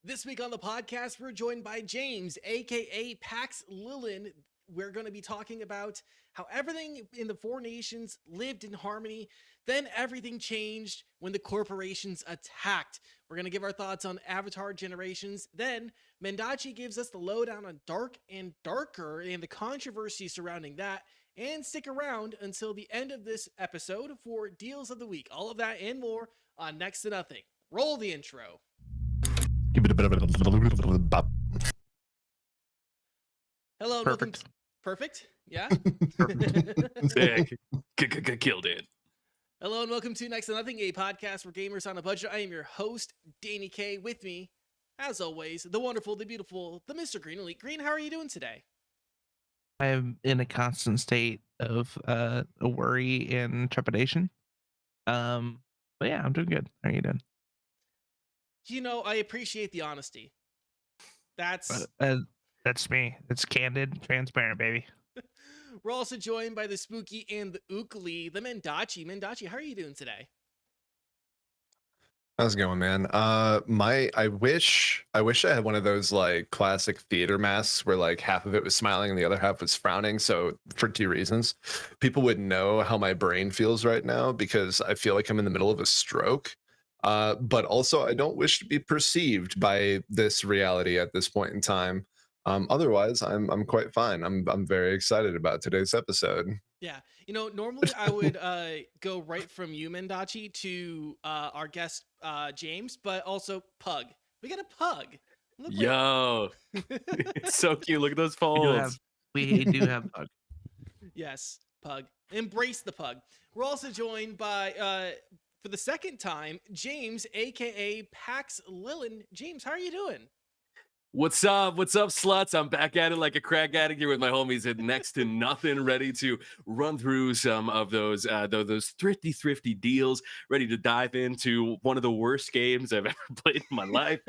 This week on the podcast, we're joined by James, AKA PaxLiillin. We're going to be talking about how everything in the four nations lived in harmony. Then everything changed when the corporations attacked. We're going to give our thoughts on Avatar Generations. Then Mendacii gives us the lowdown on Dark and Darker and the controversy surrounding that. And stick around until the end of this episode for Deals of the Week. All of that and more on Next to Nothing. Roll the intro. Give it a bit of a bop. Hello, Perfect. Perfect. Yeah. Sick. Killed it. Hello and welcome to Next to Nothing, a podcast for gamers on a budget. I am your host, Danny K. With me, as always, the wonderful, the beautiful, the Mr. Green Elite. Green, how are you doing today? I am in a constant state of a worry and trepidation. But yeah, I'm doing good. How are you doing? You know, I appreciate the honesty. That's me. It's candid, transparent, baby. We're also joined by the spooky and the ookly, the Mendacii. Mendacii, how are you doing today? How's it going, man? I wish I had one of those like classic theater masks where like half of it was smiling and the other half was frowning. So for two reasons, people would know how my brain feels right now because I feel like I'm in the middle of a stroke. But also I don't wish to be perceived by this reality at this point in time. Otherwise, I'm quite fine. I'm very excited about today's episode. Yeah, you know, normally I would go right from you, Mendacii, to our guest James, but also Pug. We got a Pug. Look Yo, it's so cute. Look at those folds. We do have Pug. Yes, Pug. Embrace the Pug. We're also joined by, for the second time, James, aka PaxLiillin. James, how are you doing? What's up? What's up, sluts? I'm back at it like a crack addict here with my homies at Next to Nothing, ready to run through some of those thrifty deals, ready to dive into one of the worst games I've ever played in my life.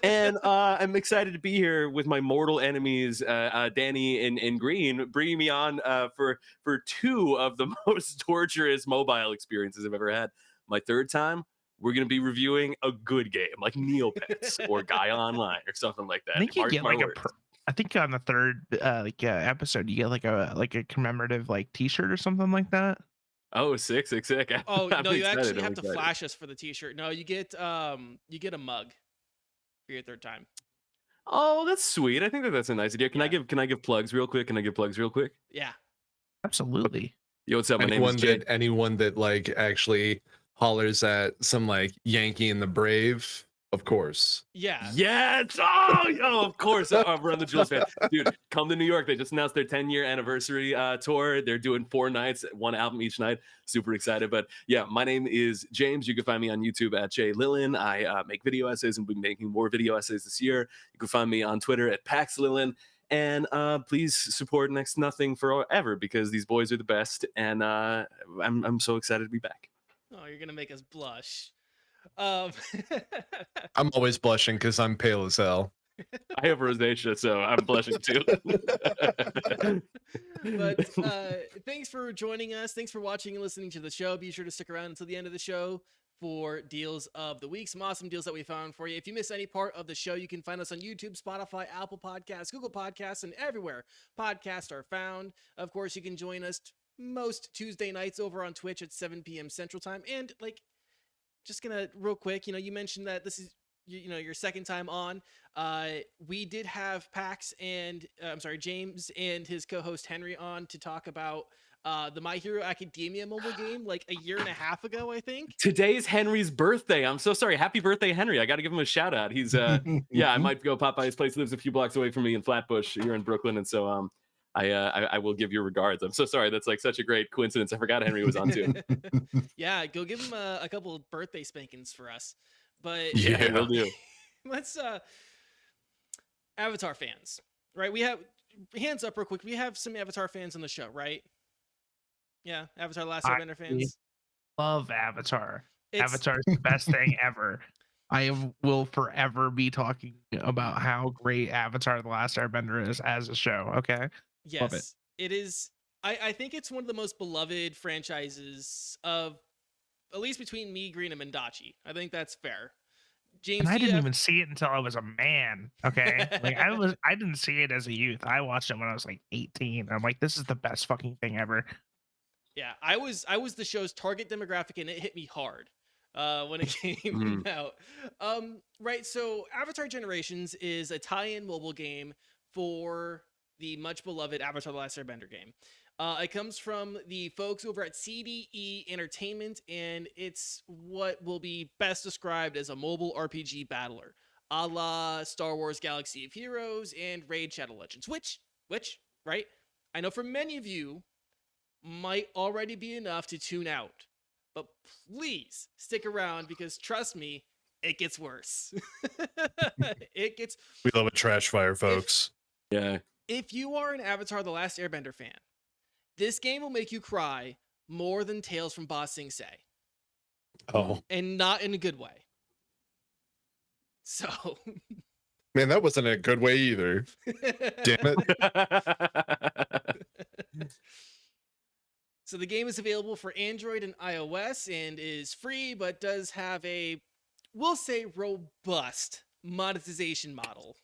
And I'm excited to be here with my mortal enemies, Danny and Green, bringing me on for two of the most torturous mobile experiences I've ever had. My third time, we're going to be reviewing a good game like Neopets or Gaia Online or something like that. I think you get like I think on the third episode you get like a commemorative like t-shirt or something like that. Oh, sick. Oh, no, you actually have to flash us for the t-shirt. No, you get a mug for your third time. Oh, that's sweet. I think that's a nice idea. Can I give plugs real quick? Yeah. Absolutely. Yo, what's up? My name is Jay. Anyone that like actually hollers at some like Yankee and the Brave, of course. Yeah. Yes. Oh, of course. We're on the Jules fan. Dude, come to New York. They just announced their 10-year anniversary tour. They're doing 4 nights, 1 album each night. Super excited. But yeah, my name is James. You can find me on YouTube at PaxLiillin. I make video essays and we'll be making more video essays this year. You can find me on Twitter at PaxLiillin. And please support Next to Nothing forever because these boys are the best. And I'm so excited to be back. Oh, you're gonna make us blush. I'm always blushing because I'm pale as hell. I have rosacea, so I'm blushing too. But thanks for joining us. Thanks for watching and listening to the show. Be sure to stick around until the end of the show for Deals of the Week. Some awesome deals that we found for you. If you miss any part of the show, you can find us on YouTube, Spotify, Apple Podcasts, Google Podcasts, and everywhere podcasts are found. Of course, you can join us most Tuesday nights over on Twitch at 7 p.m. Central Time. And like, just gonna real quick, you know, you mentioned that this is, you know, your second time on. We did have James and his co-host Henry on to talk about the My Hero Academia mobile game like a year and a half ago, I think. Today's Henry's birthday. I'm so sorry. Happy birthday, Henry. I got to give him a shout out. He's I might go pop by his place. He lives a few blocks away from me in Flatbush here in Brooklyn. And so I will give you regards. I'm so sorry. That's like such a great coincidence. I forgot Henry was on too. Yeah, go give him a couple of birthday spankings for us. But yeah, will do. Let's Avatar fans, right? We have hands up real quick. We have some Avatar fans on the show, right? Yeah, Avatar Last Airbender fans. Love Avatar. Avatar's the best thing ever. I will forever be talking about how great Avatar The Last Airbender is as a show. Okay. Yes, it is. I think it's one of the most beloved franchises of, at least between me, Green, and Mendacii. I think that's fair. James, And I do you didn't have- even see it until I was a man. Okay. Like I didn't see it as a youth. I watched it when I was like 18. I'm like, this is the best fucking thing ever. Yeah, I was the show's target demographic, and it hit me hard when it came out. Right, so Avatar Generations is a tie-in mobile game for the much beloved Avatar: The Last Airbender game. It comes from the folks over at CDE Entertainment, and it's what will be best described as a mobile RPG battler, a la Star Wars Galaxy of Heroes and Raid Shadow Legends, which, right? I know for many of you might already be enough to tune out. But please stick around because trust me, it gets worse. It gets. We love a trash fire, folks. Yeah. If you are an Avatar: The Last Airbender fan, this game will make you cry more than Tales from Ba Sing Se. Oh And not in a good way. So. man, that wasn't a good way either. Damn it. So the game is available for Android and iOS and is free, but does have a, we'll say, robust monetization model.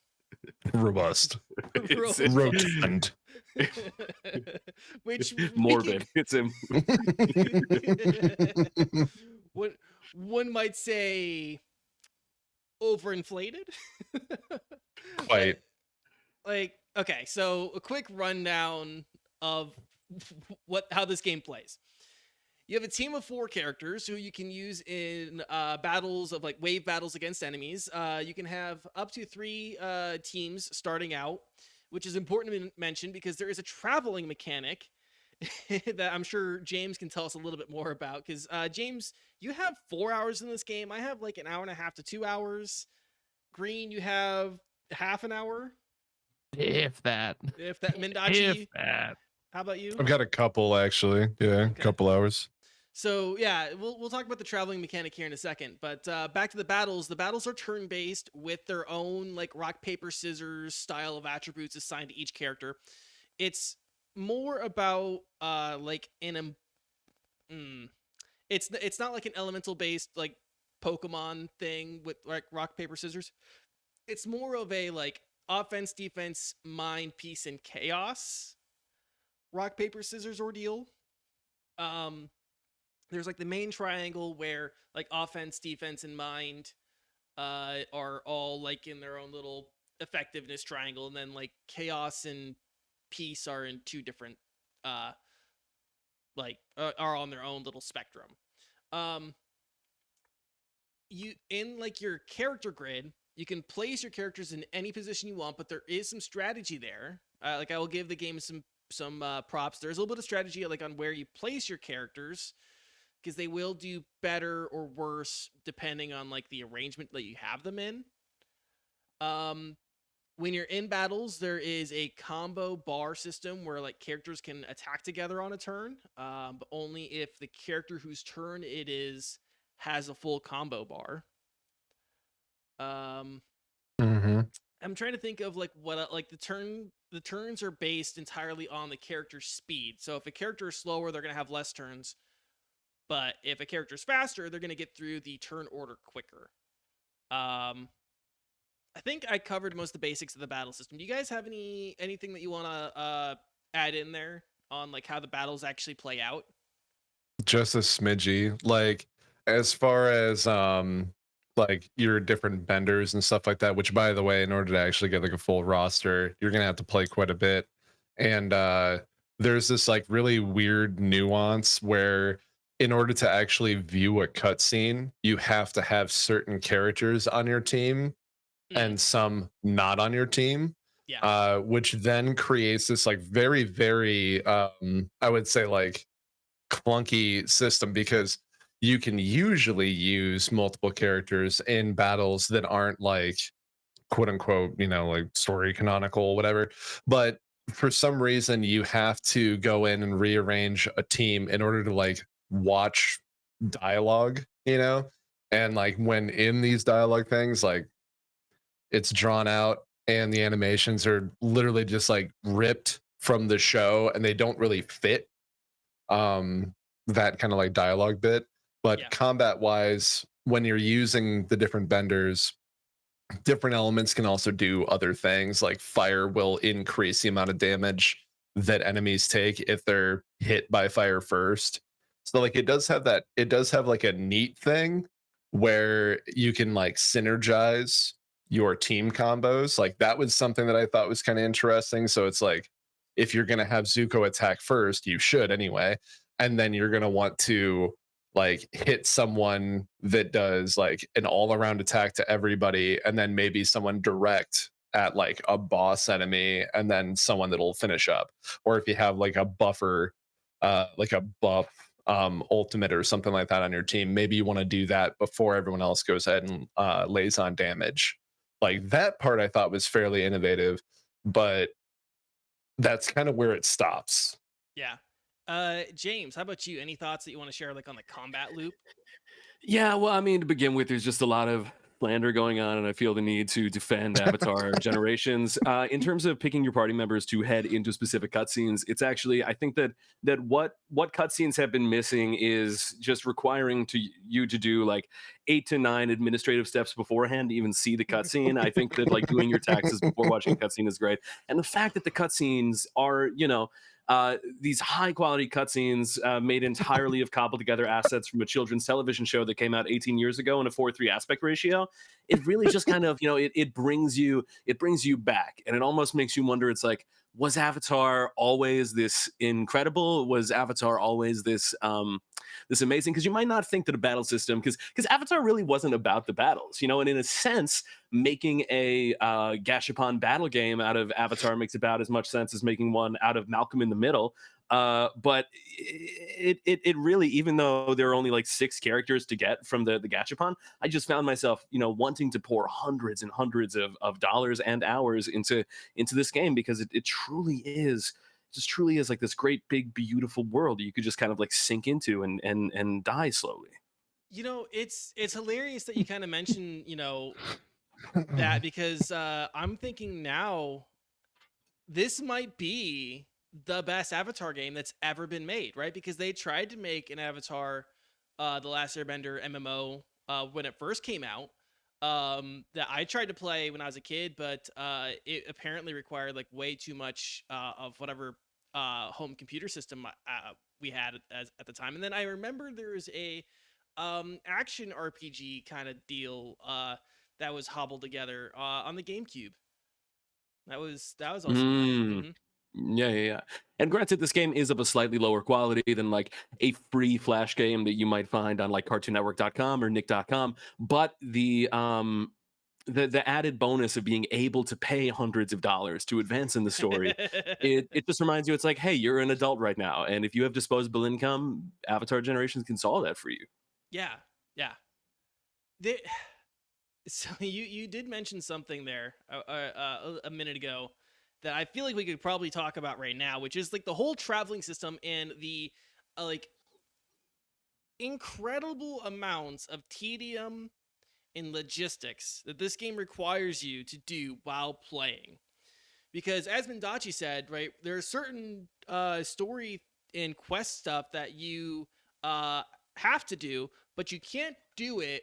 Robust. It's Rotund. Which morbid. It's a what one might say overinflated. Quite. Like, okay, so a quick rundown of how this game plays. You have a team of 4 characters who you can use in battles of like wave battles against enemies. You can have up to 3 teams starting out, which is important to mention because there is a traveling mechanic that I'm sure James can tell us a little bit more about. Because James, you have 4 hours in this game. I have like an hour and a half to 2 hours. Green, you have half an hour. If that. Mendacii. If that. How about you? I've got a couple actually. Yeah, Okay. a couple hours. So yeah, we'll talk about the traveling mechanic here in a second. But back to the battles. The battles are turn based with their own like rock paper scissors style of attributes assigned to each character. It's more about it's not like an elemental based like Pokemon thing with like rock paper scissors. It's more of a like offense, defense, mind, peace, and chaos rock paper scissors ordeal. There's like the main triangle where like offense, defense, and mind are all like in their own little effectiveness triangle, and then like chaos and peace are in 2 different are on their own little spectrum. You in like your character grid, you can place your characters in any position you want, but there is some strategy there. Like I will give the game some props. There's a little bit of strategy like on where you place your characters, because they will do better or worse depending on like the arrangement that you have them in. When you're in battles, there is a combo bar system where like characters can attack together on a turn, but only if the character whose turn it is has a full combo bar. I'm trying to think of like what like the turns are based entirely on the character's speed. So if a character is slower, they're going to have less turns. But if a character's faster, they're going to get through the turn order quicker. I think I covered most of the basics of the battle system. Do you guys have anything that you want to add in there on like how the battles actually play out? Just a smidgy. Like as far as like your different benders and stuff like that, which by the way, in order to actually get like a full roster, you're gonna have to play quite a bit. And there's this like really weird nuance where in order to actually view a cutscene, you have to have certain characters on your team and some not on your team. Yeah. Which then creates this like very, very I would say like clunky system, because you can usually use multiple characters in battles that aren't like quote unquote, you know, like story canonical, whatever. But for some reason, you have to go in and rearrange a team in order to like watch dialogue, you know? And like when in these dialogue things, like it's drawn out and the animations are literally just like ripped from the show and they don't really fit that kind of like dialogue bit. But Yeah. combat wise, when you're using the different benders, different elements can also do other things. Like fire will increase the amount of damage that enemies take if they're hit by fire first. So like it does have like a neat thing where you can like synergize your team combos. Like that was something that I thought was kind of interesting. So it's like if you're going to have Zuko attack first, you should anyway, and then you're going to want to like hit someone that does like an all-around attack to everybody, and then maybe someone direct at like a boss enemy, and then someone that'll finish up. Or if you have like a buffer, like a buff ultimate or something like that on your team, maybe you want to do that before everyone else goes ahead and lays on damage. Like that part I thought was fairly innovative, but that's kind of where it stops. Yeah. James, how about you? Any thoughts that you want to share, like on the combat loop? Yeah, well, I mean, to begin with, there's just a lot of slander going on, and I feel the need to defend Avatar Generations. In terms of picking your party members to head into specific cutscenes, it's actually, I think that what cutscenes have been missing is just requiring you to do like 8 to 9 administrative steps beforehand to even see the cutscene. I think that like doing your taxes before watching a cutscene is great, and the fact that the cutscenes are, these high quality cutscenes made entirely of cobbled together assets from a children's television show that came out 18 years ago in a 4:3 aspect ratio. It really just kind of, it brings you back, and it almost makes you wonder. It's like, was Avatar always this incredible? Was Avatar always this amazing? Because you might not think that a battle system, because Avatar really wasn't about the battles, and in a sense, making a Gashapon battle game out of Avatar makes about as much sense as making one out of Malcolm in the Middle. But it really, even though there are only like 6 characters to get from the Gachapon, I just found myself, wanting to pour hundreds and hundreds of dollars and hours into this game, because it truly is, just truly is like this great big beautiful world that you could just kind of like sink into and die slowly. It's hilarious that you kind of mention, that, because I'm thinking now this might be the best Avatar game that's ever been made, right? Because they tried to make an Avatar, the Last Airbender MMO, when it first came out, that I tried to play when I was a kid, but it apparently required like way too much of whatever home computer system we had at the time. And then I remember there was a action RPG kind of deal that was hobbled together on the GameCube. That was also fun. Mm. Yeah. And granted, this game is of a slightly lower quality than like a free Flash game that you might find on like CartoonNetwork.com or Nick.com, but the added bonus of being able to pay hundreds of dollars to advance in the story, it just reminds you, it's like, hey, you're an adult right now, and if you have disposable income, Avatar Generations can solve that for you. Yeah, yeah. They, so you did mention something there a minute ago that I feel like we could probably talk about right now, which is like the whole traveling system and the like incredible amounts of tedium and logistics that this game requires you to do while playing. Because as Mendacii said, right, there are certain story and quest stuff that you have to do, but you can't do it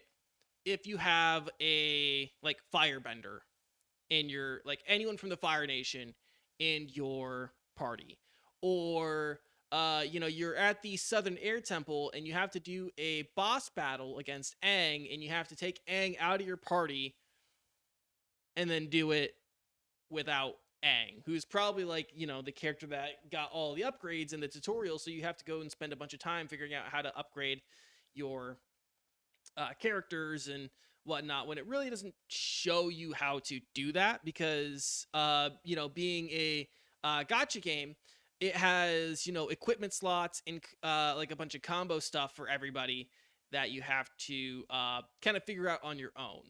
if you have a like firebender in your, like anyone from the Fire Nation in your party, or you're at the Southern Air Temple and you have to do a boss battle against Aang, and you have to take Aang out of your party and then do it without Aang, who's probably like, the character that got all the upgrades in the tutorial. So you have to go and spend a bunch of time figuring out how to upgrade your characters and whatnot, when it really doesn't show you how to do that, because being a gotcha game, it has equipment slots and like a bunch of combo stuff for everybody that you have to kind of figure out on your own.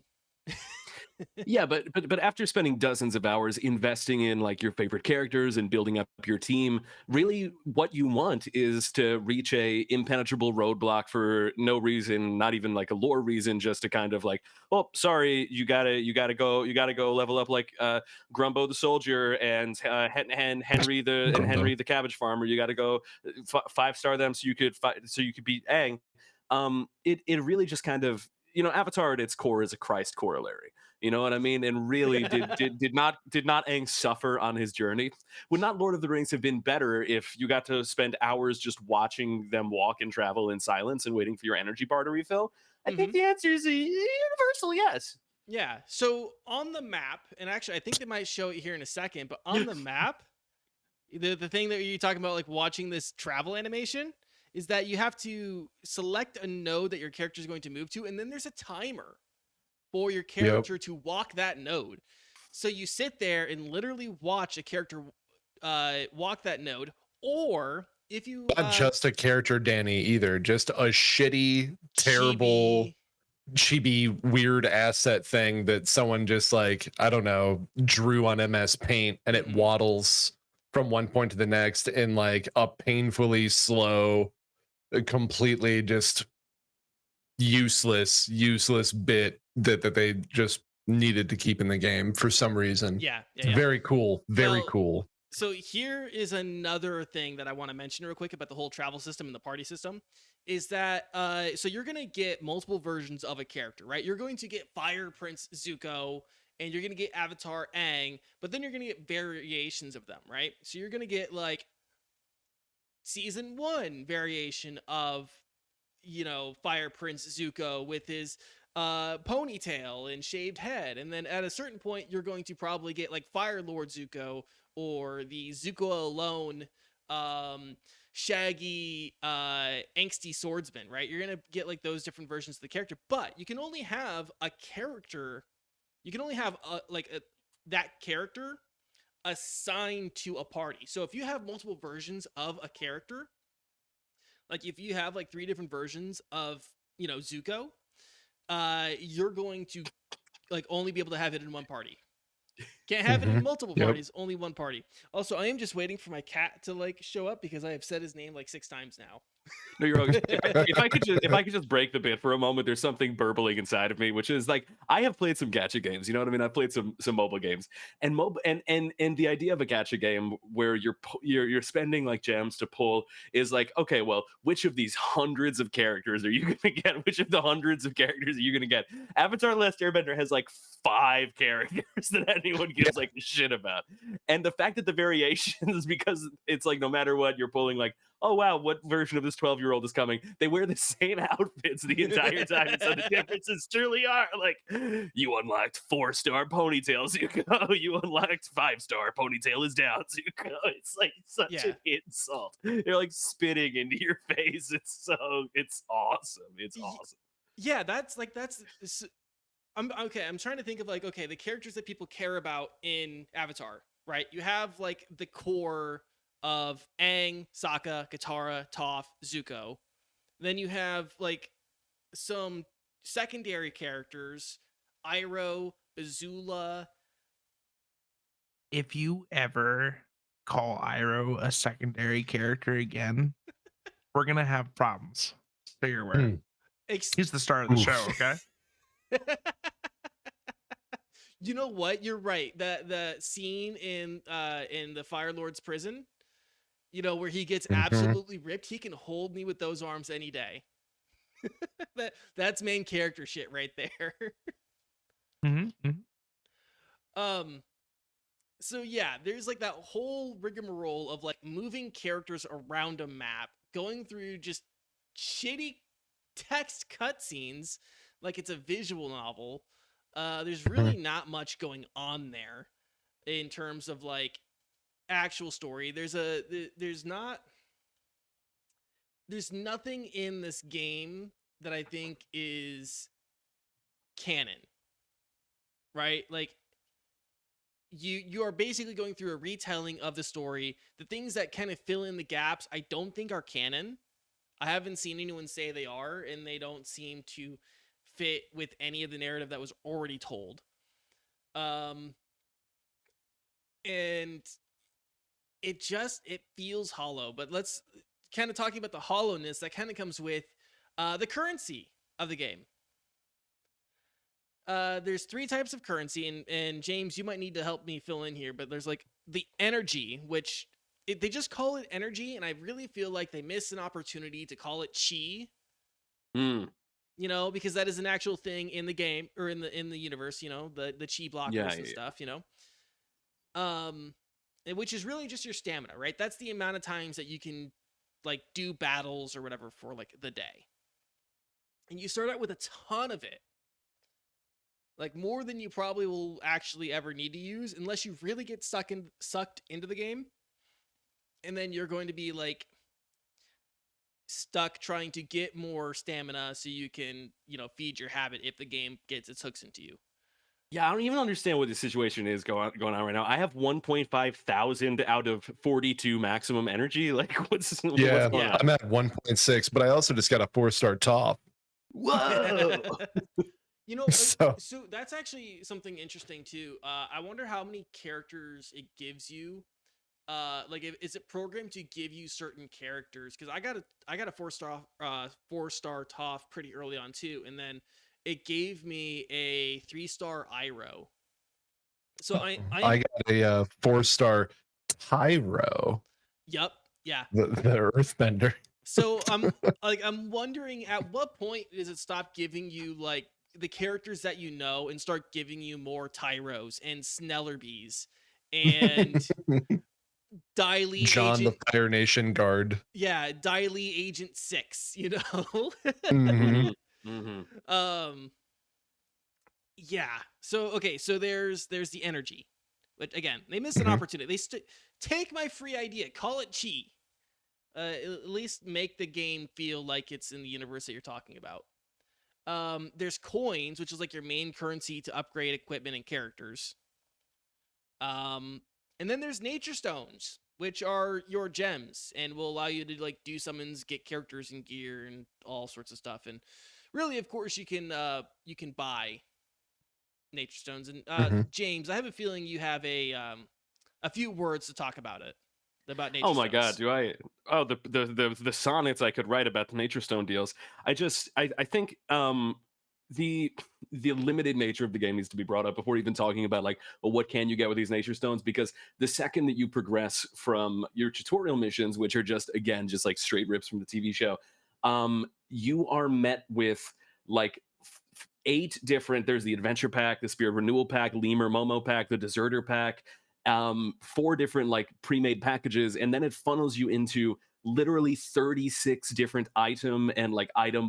Yeah, but after spending dozens of hours investing in like your favorite characters and building up your team, really what you want is to reach a impenetrable roadblock for no reason, not even like a lore reason, just to kind of like, oh, sorry, you gotta go level up like Grumbo the soldier and Henry the cabbage farmer. You gotta go 5-star them so you could beat Aang. It really just kind of Avatar at its core is a Christ corollary. You know what I mean? And really, did not Aang suffer on his journey? Would not Lord of the Rings have been better if you got to spend hours just watching them walk and travel in silence and waiting for your energy bar to refill? I think the answer is a universal yes. Yeah. So on the map, and actually I think they might show it here in a second, but on the map, the thing that you're talking about, like watching this travel animation, is that you have to select a node that your character is going to move to, and then there's a timer for your character to walk that node. So you sit there and literally watch a character walk that node, or if you Not just a character, Danny, either. Just a shitty, terrible, chibi weird asset thing that someone just like, I don't know, drew on MS Paint, and it waddles from one point to the next in like a painfully slow, completely just useless bit that they just needed to keep in the game for some reason. Yeah. Very cool. Very cool. So here is another thing that I want to mention real quick about the whole travel system and the party system, is that so you're going to get multiple versions of a character, right? You're going to get Fire Prince Zuko, and you're going to get Avatar Aang, but then you're going to get variations of them, right? So you're going to get like season 1 variation of, Fire Prince Zuko with his ponytail and shaved head, and then at a certain point you're going to probably get like Fire Lord Zuko, or the Zuko alone shaggy angsty swordsman, right? You're gonna get like those different versions of the character, but you can only have a character, you can only have that character assigned to a party. So if you have multiple versions of a character, like if you have like 3 different versions of Zuko, you're going to like only be able to have it in one party. Can't have it in multiple parties, only one party. Also, I am just waiting for my cat to like show up because I have said his name like 6 times now. No, you're wrong. If I could just break the bit for a moment, there's something burbling inside of me, which is like, I have played some gacha games. You know what I mean? I've played some mobile games, and the idea of a gacha game where you're spending like gems to pull is like, okay, well, which of these hundreds of characters are you gonna get? Which of the hundreds of characters are you gonna get? Avatar: Last Airbender has like 5 characters that anyone gives like a shit about, and the fact that the variations, because it's like no matter what you're pulling, like, oh wow, what version of this 12-year-old is coming? They wear the same outfits the entire time. So the differences truly are like, you unlocked 4-star ponytail, Zuko. You unlocked 5-star ponytail is down, Zuko. It's like such an insult. They're like spitting into your face. It's awesome. It's awesome. Yeah, that's. I'm trying to think of like, okay, the characters that people care about in Avatar, right? You have like the core of Aang, Sokka, Katara, Toph, Zuko. Then you have like some secondary characters, Iroh, Azula. If you ever call Iroh a secondary character again, we're gonna have problems. So you're aware. He's the star of the show, okay? You know what? You're right. The scene in the Fire Lord's prison, where he gets absolutely ripped, he can hold me with those arms any day. That's main character shit right there. So yeah, there's like that whole rigmarole of like moving characters around a map, going through just shitty text cutscenes like it's a visual novel. There's really not much going on there in terms of like actual story. There's nothing in this game that I think is canon, right? Like you are basically going through a retelling of the story. The things that kind of fill in the gaps, I don't think are canon. I haven't seen anyone say they are, and they don't seem to fit with any of the narrative that was already told. And it feels hollow. But let's kind of talking about the hollowness that kind of comes with the currency of the game. There's 3 types of currency, and James, you might need to help me fill in here, but there's like the energy, which they just call it energy, and I really feel like they miss an opportunity to call it chi. you know, because that is an actual thing in the game or in the universe, you know, the chi blockers and stuff, you know. And which is really just your stamina, right? That's the amount of times that you can like do battles or whatever for like the day. And you start out with a ton of it. Like more than you probably will actually ever need to use unless you really get sucked into the game. And then you're going to be like stuck trying to get more stamina so you can, you know, feed your habit if the game gets its hooks into you. Yeah, I don't even understand what the situation is going on right now. I have 1.5 thousand out of 42 maximum energy. Like, what's going on? I'm at 1.6, but I also just got a 4-star top. Whoa! You know, so that's actually something interesting too. I wonder how many characters it gives you. Like, is it programmed to give you certain characters? Because I got a 4-star TOF pretty early on too, and then it gave me a 3-star Iroh. So I got a 4-star Tyro. Yep. Yeah. The Earthbender. So I'm wondering at what point does it stop giving you like the characters that you know and start giving you more Tyros and Snellerbees and Daily John Agent, the Fire Nation Guard. Yeah, Daily Agent 6, you know. Yeah. So okay, so there's the energy. But again, they missed an opportunity. They take my free idea, call it chi. At least make the game feel like it's in the universe that you're talking about. There's coins, which is like your main currency to upgrade equipment and characters. And then there's nature stones, which are your gems and will allow you to like do summons, get characters and gear and all sorts of stuff. And really, of course, you can buy nature stones. And James, I have a feeling you have a few words to talk about it. About nature oh my stones. god, do I? Oh, the sonnets I could write about the nature stone deals. I think the limited nature of the game needs to be brought up before even talking about like, well, what can you get with these nature stones? Because the second that you progress from your tutorial missions, which are just like straight rips from the TV show, you are met with like 8 different. There's the adventure pack, the spirit renewal pack, lemur momo pack, the deserter pack. 4 different like pre-made packages, and then it funnels you into literally 36 different item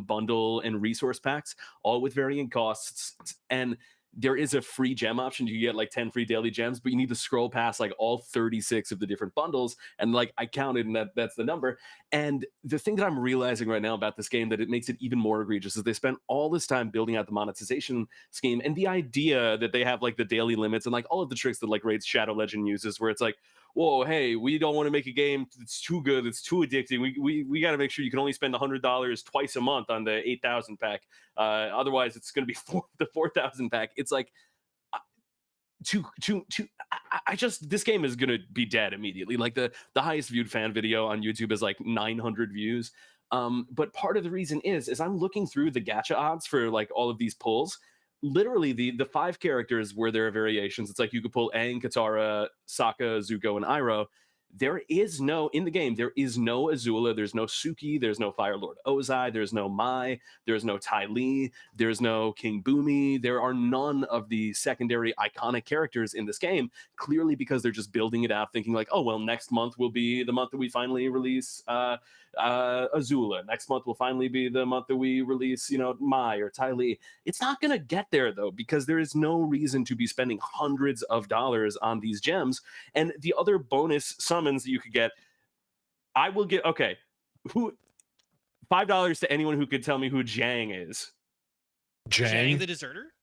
bundle and resource packs, all with varying costs. And there is a free gem option. You get like 10 free daily gems, but you need to scroll past like all 36 of the different bundles. And like I counted, and that's the number. And the thing that I'm realizing right now about this game that it makes it even more egregious is they spent all this time building out the monetization scheme, and the idea that they have like the daily limits and like all of the tricks that like Raid's Shadow Legend uses, where it's like, whoa, hey, we don't want to make a game that's too good, it's too addicting. We got to make sure you can only spend $100 twice a month on the 8,000 pack. Otherwise, it's going to be the 4,000 pack. It's like, this game is going to be dead immediately. Like the highest viewed fan video on YouTube is like 900 views. But part of the reason is I'm looking through the gacha odds for like all of these pulls. Literally the 5 characters where there are variations. It's like you could pull Aang, Katara, Sokka, Zuko, and Iroh. There is no, in the game, there is no Azula, there's no Suki, there's no Fire Lord Ozai, there's no Mai, there's no Ty Lee, there's no King Boomy. There are none of the secondary iconic characters in this game, clearly because they're just building it out, thinking like, oh, well, next month will be the month that we finally release Azula. Next month will finally be the month that we release, Mai or Ty Lee. It's not going to get there, though, because there is no reason to be spending hundreds of dollars on these gems. And the other bonus summons that you could get, I will get, okay, $5 to anyone who could tell me who Jang is. Jang the deserter?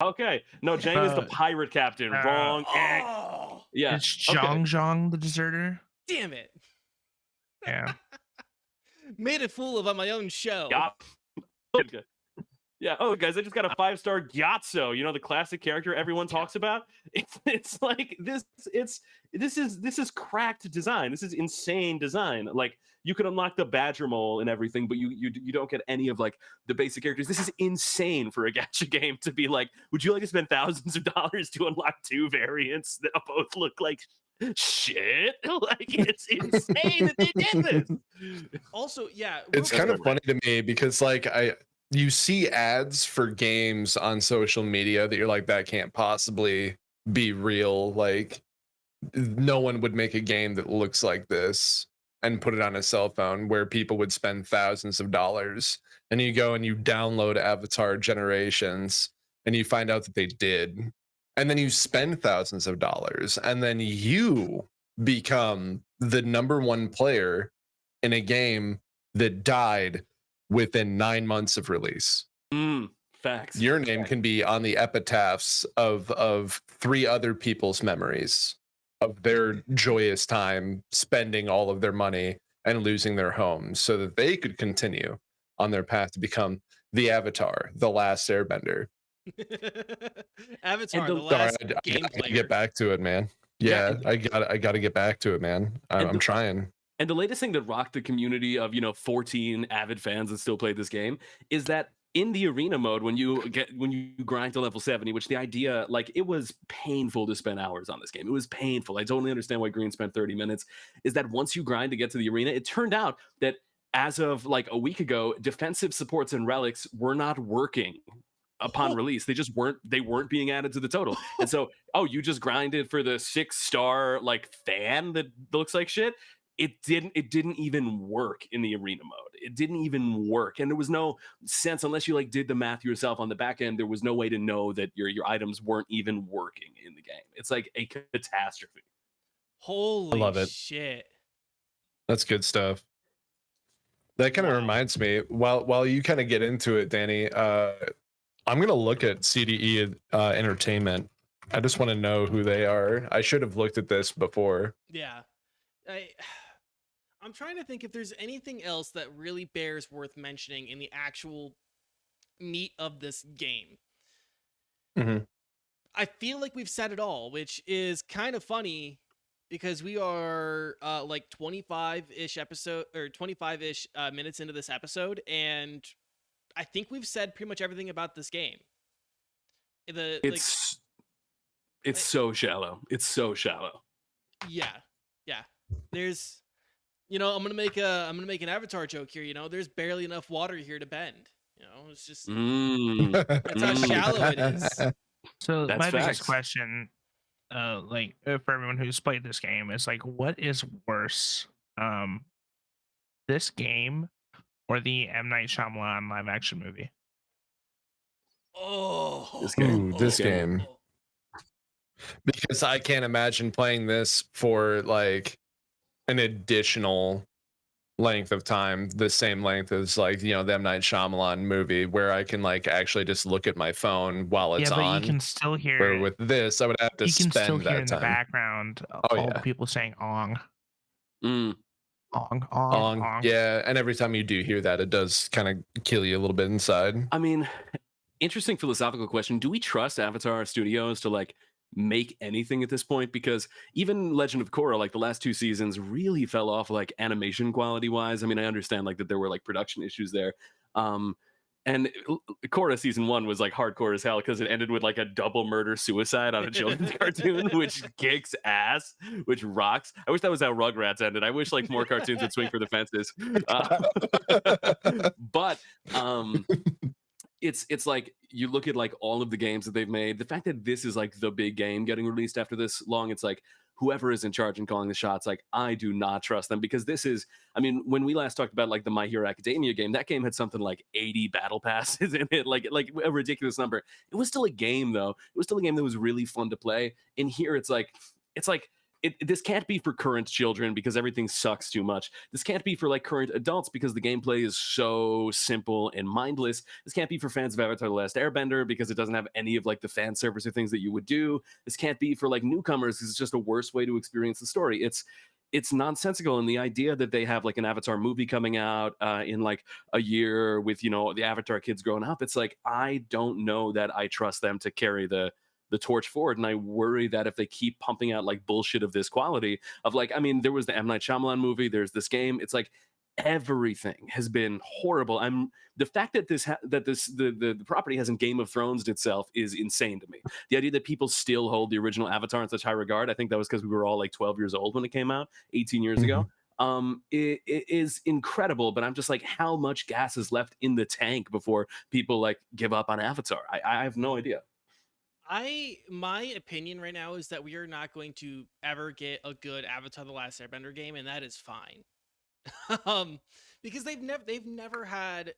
Okay. No, Jang is the pirate captain. Wrong. Oh. Yeah. It's Zhang the deserter. Damn it. Yeah. Made a fool of on my own show. Yeah. Yeah. Oh, guys, I just got a 5-star Gyatso. The classic character everyone talks about. It's like this. This is cracked design. This is insane design. Like you could unlock the Badger Mole and everything, but you don't get any of like the basic characters. This is insane for a gacha game to be like, would you like to spend thousands of dollars to unlock 2 variants that both look like shit? Like it's insane that they did this. Also, yeah, it's kind of funny to me because like you see ads for games on social media that you're like, that can't possibly be real. Like, no one would make a game that looks like this and put it on a cell phone where people would spend thousands of dollars. And you go and you download Avatar Generations and you find out that they did. And then you spend thousands of dollars and then you become the number one player in a game that died within 9 months of release. Facts. Your name can be on the epitaphs of 3 other people's memories of their joyous time spending all of their money and losing their homes so that they could continue on their path to become the Avatar, the Last Airbender. Avatar, the- the last I game gotta player. get back to it, man. Yeah, and- I gotta get back to it, man. I'm trying. And the latest thing that rocked the community of 14 avid fans that still played this game is that in the arena mode, when you grind to level 70, which the idea, like, it was painful to spend hours on this game. It was painful. I totally understand why Green spent 30 minutes. Is that once you grind to get to the arena, it turned out that as of like a week ago, defensive supports and relics were not working upon release. They weren't being added to the total. And so, you just grinded for the 6-star like fan that looks like shit. It didn't even work in the arena mode. It didn't even work. And there was no sense, unless you like did the math yourself on the back end, there was no way to know that your items weren't even working in the game. It's like a catastrophe. Holy I love it. shit. That's good stuff. That kind of Wow. reminds me, while you kind of get into it, Danny, I'm gonna look at CDE Entertainment. I just want to know who they are. I should have looked at this before. Yeah. I'm trying to think if there's anything else that really bears worth mentioning in the actual meat of this game. Mhm. I feel like we've said it all, which is kind of funny because we are like 25-ish minutes into this episode, and I think we've said pretty much everything about this game. It's so shallow. It's so shallow. Yeah. There's, I'm gonna make an Avatar joke here. There's barely enough water here to bend. It's just that's how shallow it is. So That's my biggest facts. question, for everyone who's played this game, is like, what is worse, this game or the M. Night Shyamalan live action movie? Oh, This game. Ooh, this game. Because I can't imagine playing this for like an additional length of time, the same length as like the M. Night Shyamalan movie, where I can like actually just look at my phone while it's but on. you can still hear Where it. with this, I would have to You can still spend hear that in the time. background all the people saying "ong, ong, ong, ong." Yeah, and every time you do hear that, it does kind of kill you a little bit inside. I mean, interesting philosophical question. Do we trust Avatar Studios to like make anything at this point? Because even Legend of Korra, like the last 2 seasons, really fell off like animation quality wise. I mean, I understand like that there were like production issues there. And Korra season 1 was like hardcore as hell because it ended with like a double murder suicide on a children's cartoon, which kicks ass, which rocks. I wish that was how Rugrats ended. I wish like more cartoons would swing for the fences. But it's like you look at like all of the games that they've made, the fact that this is like the big game getting released after this long, it's like whoever is in charge and calling the shots, like I do not trust them, because this is, I mean, when we last talked about like the My Hero Academia game, that game had something like 80 battle passes in it, like a ridiculous number. It was still a game though. It was still a game that was really fun to play. In here it's like this can't be for current children because everything sucks too much. This can't be for like current adults because the gameplay is so simple and mindless. This can't be for fans of Avatar: The Last Airbender because it doesn't have any of like the fan service or things that you would do. This can't be for like newcomers because it's just a worse way to experience the story. It's nonsensical. And the idea that they have like an Avatar movie coming out in like a year with, the Avatar kids growing up, it's like, I don't know that I trust them to carry the torch forward. And I worry that if they keep pumping out like bullshit of this quality of like, I mean, there was the M. Night Shyamalan movie, there's this game. It's like everything has been horrible. The fact that the property hasn't Game of Thrones itself is insane to me. The idea that people still hold the original Avatar in such high regard, I think that was because we were all like 12 years old when it came out 18 years ago. it is incredible. But I'm just like, how much gas is left in the tank before people like give up on Avatar? I have no idea. My opinion right now is that we are not going to ever get a good Avatar: The Last Airbender game, and that is fine. Because they've never had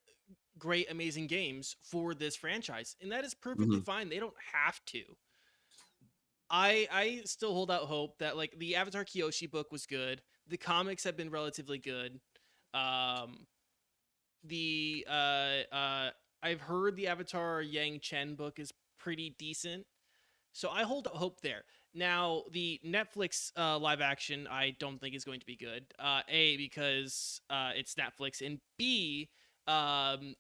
great, amazing games for this franchise, and that is perfectly Mhm. fine. They don't have to. I still hold out hope that like the Avatar Kyoshi book was good. The comics have been relatively good. Um, the I've heard the Avatar Yang Chen book is pretty decent, so I hold out hope there. Now the Netflix live action I don't think is going to be good. A, because it's Netflix, and B, um,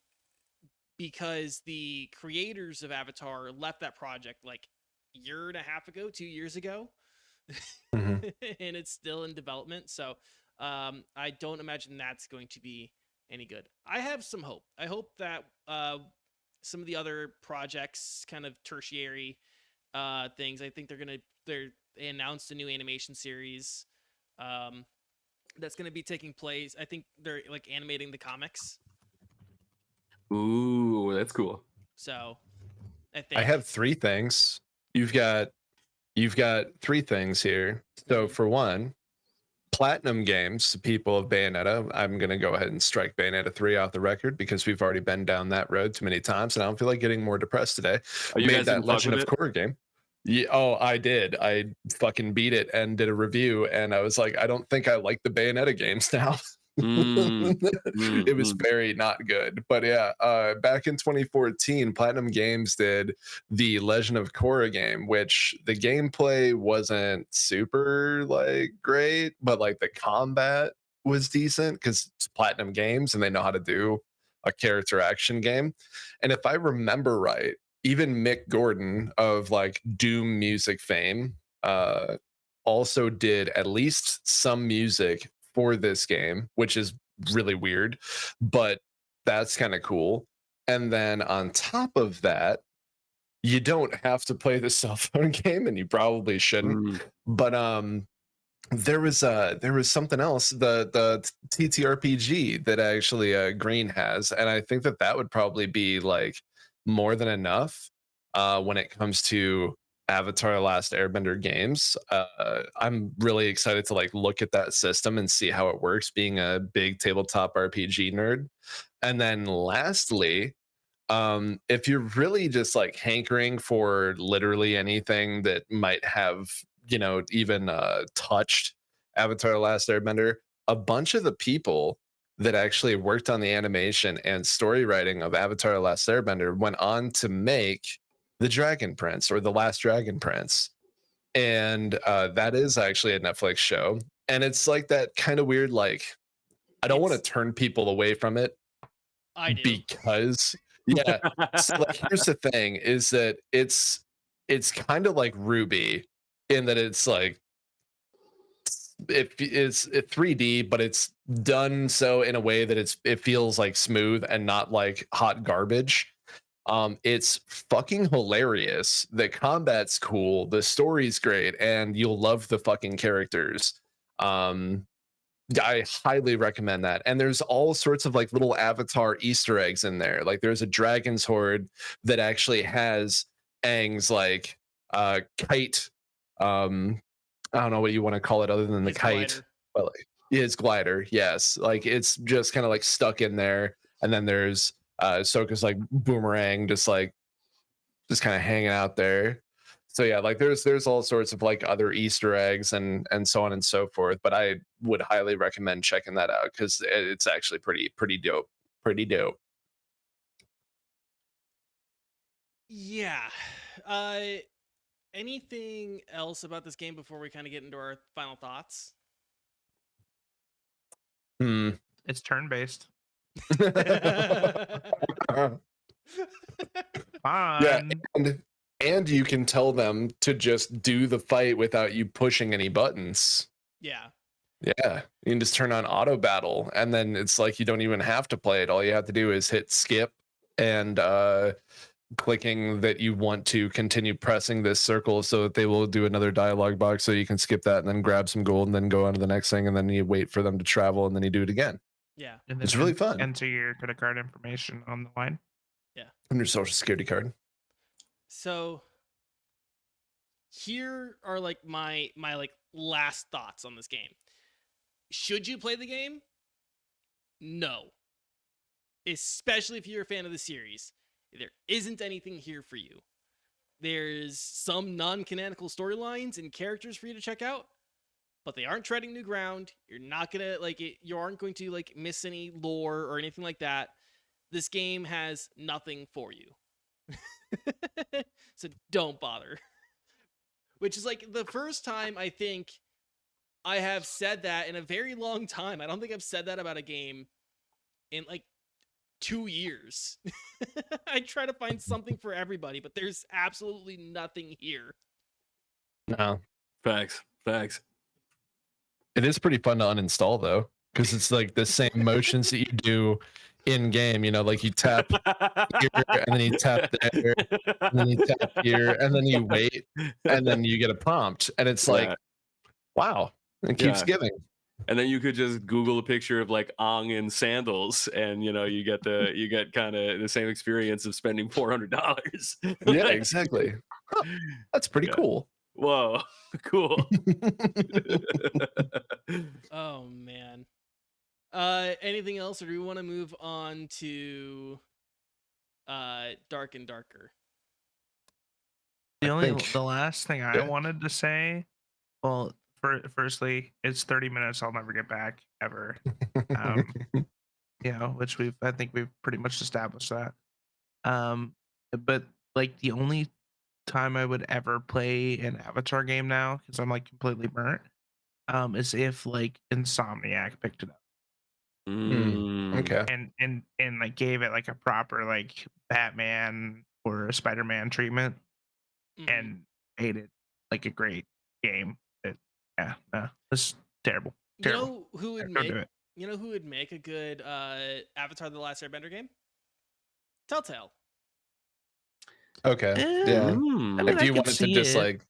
because the creators of Avatar left that project like a year and a half ago, 2 years ago, Mhm. and it's still in development. So I don't imagine that's going to be any good. I have some hope. I hope that some of the other projects, kind of tertiary things, I think they announced a new animation series um, that's going to be taking place. I think they're like animating the comics. Ooh, that's cool. So I I think have three things. You've got three things here. So Mhm. for one, Platinum Games, the people of Bayonetta. I'm gonna go ahead and strike Bayonetta 3 off the record because we've already been down that road too many times, and I don't feel like getting more depressed today. Oh, you Made guys that didn't fuck Legend with of it? Korra game. Yeah, oh, I did. I fucking beat it and did a review, and I was like, I don't think I like the Bayonetta games now. Mm, mm, It was mm. very not good. But yeah, back in 2014, Platinum Games did the Legend of Korra game, which the gameplay wasn't super like great, but like the combat was decent because it's Platinum Games and they know how to do a character action game. And if I remember right, even Mick Gordon of like Doom music fame also did at least some music for this game, which is really weird, but that's kind of cool. And then on top of that, you don't have to play the cell phone game, and you probably shouldn't. Mm. But there was something else, the TTRPG that actually Green has, and I think that that would probably be like more than enough when it comes to Avatar: Last Airbender games. I'm really excited to like look at that system and see how it works, being a big tabletop RPG nerd. And then lastly, if you're really just like hankering for literally anything that might have, even touched Avatar: Last Airbender, a bunch of the people that actually worked on the animation and story writing of Avatar: Last Airbender went on to make the Dragon Prince, or the Last Dragon Prince, and that is actually a Netflix show. And it's like that kind of weird, like, I don't want to It's turn people away from it I do. because, yeah. So like, here's the thing: is that it's kind of like Ruby in that it's like it's 3D, but it's done so in a way that it feels like smooth and not like hot garbage. It's fucking hilarious. The combat's cool, the story's great, and you'll love the fucking characters. Um, I highly recommend that. And there's all sorts of like little Avatar Easter eggs in there. Like there's a dragon's horde that actually has Aang's like kite. I don't know what you want to call it other than the His kite, glider. but like his glider. Yes, like it's just kind of like stuck in there. And then there's Ahsoka's like boomerang, just kind of hanging out there. So yeah, like there's all sorts of like other Easter eggs and so on and so forth. But I would highly recommend checking that out because it's actually pretty dope. Pretty dope. Yeah. Anything else about this game before we kind of get into our final thoughts? Hmm. It's turn based. Yeah, Fun. and you can tell them to just do the fight without you pushing any buttons. Yeah. Yeah, you can just turn on auto battle, and then it's like you don't even have to play it. All you have to do is hit skip and clicking that you want to continue pressing this circle so that they will do another dialogue box, so you can skip that and then grab some gold and then go on to the next thing, and then you wait for them to travel and then you do it again. Yeah. And then It's really fun. Enter your credit card information on the line. And your social security card. So here are like my like last thoughts on this game. Should you play the game? No. Especially if you're a fan of the series. There isn't anything here for you. There's some non-canonical storylines and characters for you to check out, but they aren't treading new ground. You're not gonna like it. You aren't going to like miss any lore or anything like that. This game has nothing for you. So don't bother. Which is like the first time I think I have said that in a very long time. I don't think I've said that about a game in like 2 years. I try to find something for everybody, but there's absolutely nothing here. No. Facts. It is pretty fun to uninstall though, because it's like the same motions that you do in game, you know, like you tap here and then you tap there and then you tap here and then you wait and then you get a prompt and it's like, Yeah. wow, it keeps giving. And then you could just Google a picture of like Ong in sandals, and you know you get kind of the same experience of spending $400. Yeah, exactly. Huh, that's pretty cool. Whoa, cool. Oh man. Anything else, or do we want to move on to Dark and Darker? The last thing I wanted to say, well, firstly, it's 30 minutes I'll never get back ever. You know, which I think we've pretty much established that. But like the only time I would ever play an Avatar game now, because I'm like completely burnt, is if like Insomniac picked it up. Okay. And like gave it like a proper like Batman or a Spider-Man treatment, and made it like a great game. It's terrible. You know who would Don't do it. You know who would make a good Avatar: The Last Airbender game? Telltale. Okay. Yeah. I mean, If I you could wanted to see just it. like,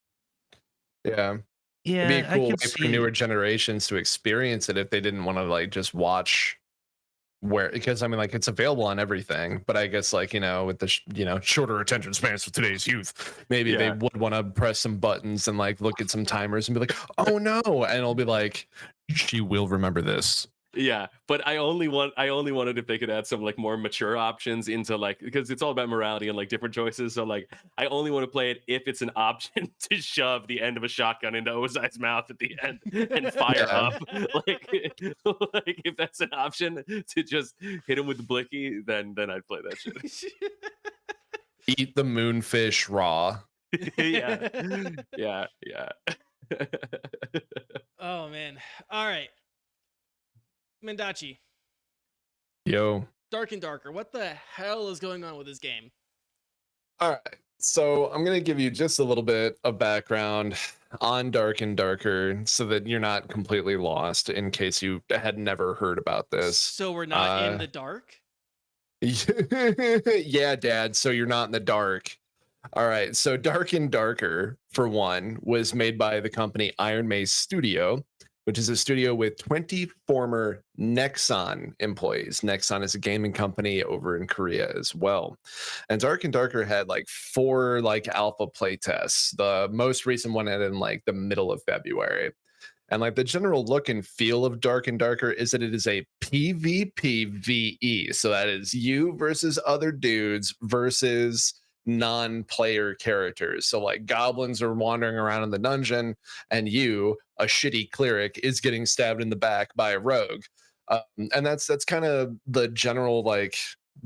yeah, Yeah, it'd be a I cool way could for see newer it. generations to experience it if they didn't want to like just watch because I mean like it's available on everything, but I guess like, you know, with the shorter attention spans for today's youth, maybe they would want to press some buttons and like look at some timers and be like, oh no, and it'll be like, she will remember this. Yeah, but I only wanted if they could add some like more mature options into like, because it's all about morality and like different choices. So like I only want to play it if it's an option to shove the end of a shotgun into Ozai's mouth at the end and fire up. Like if that's an option to just hit him with the blicky, then I'd play that shit. Eat the moonfish raw. Yeah. Oh man. All right. Mendacii. Yo. Dark and Darker. What the hell is going on with this game? All right. So I'm going to give you just a little bit of background on Dark and Darker so that you're not completely lost in case you had never heard about this. So we're not in the dark? Yeah, Dad. So you're not in the dark. All right. So Dark and Darker, for one, was made by the company Iron Mace Studio, which is a studio with 20 former Nexon employees. Nexon is a gaming company over in Korea as well. And Dark and Darker had like 4 like alpha play tests. The most recent one had in like the middle of February. And like the general look and feel of Dark and Darker is that it is a PvPvE. So that is you versus other dudes versus non-player characters. So like goblins are wandering around in the dungeon and you, a shitty cleric, is getting stabbed in the back by a rogue. And that's kind of the general like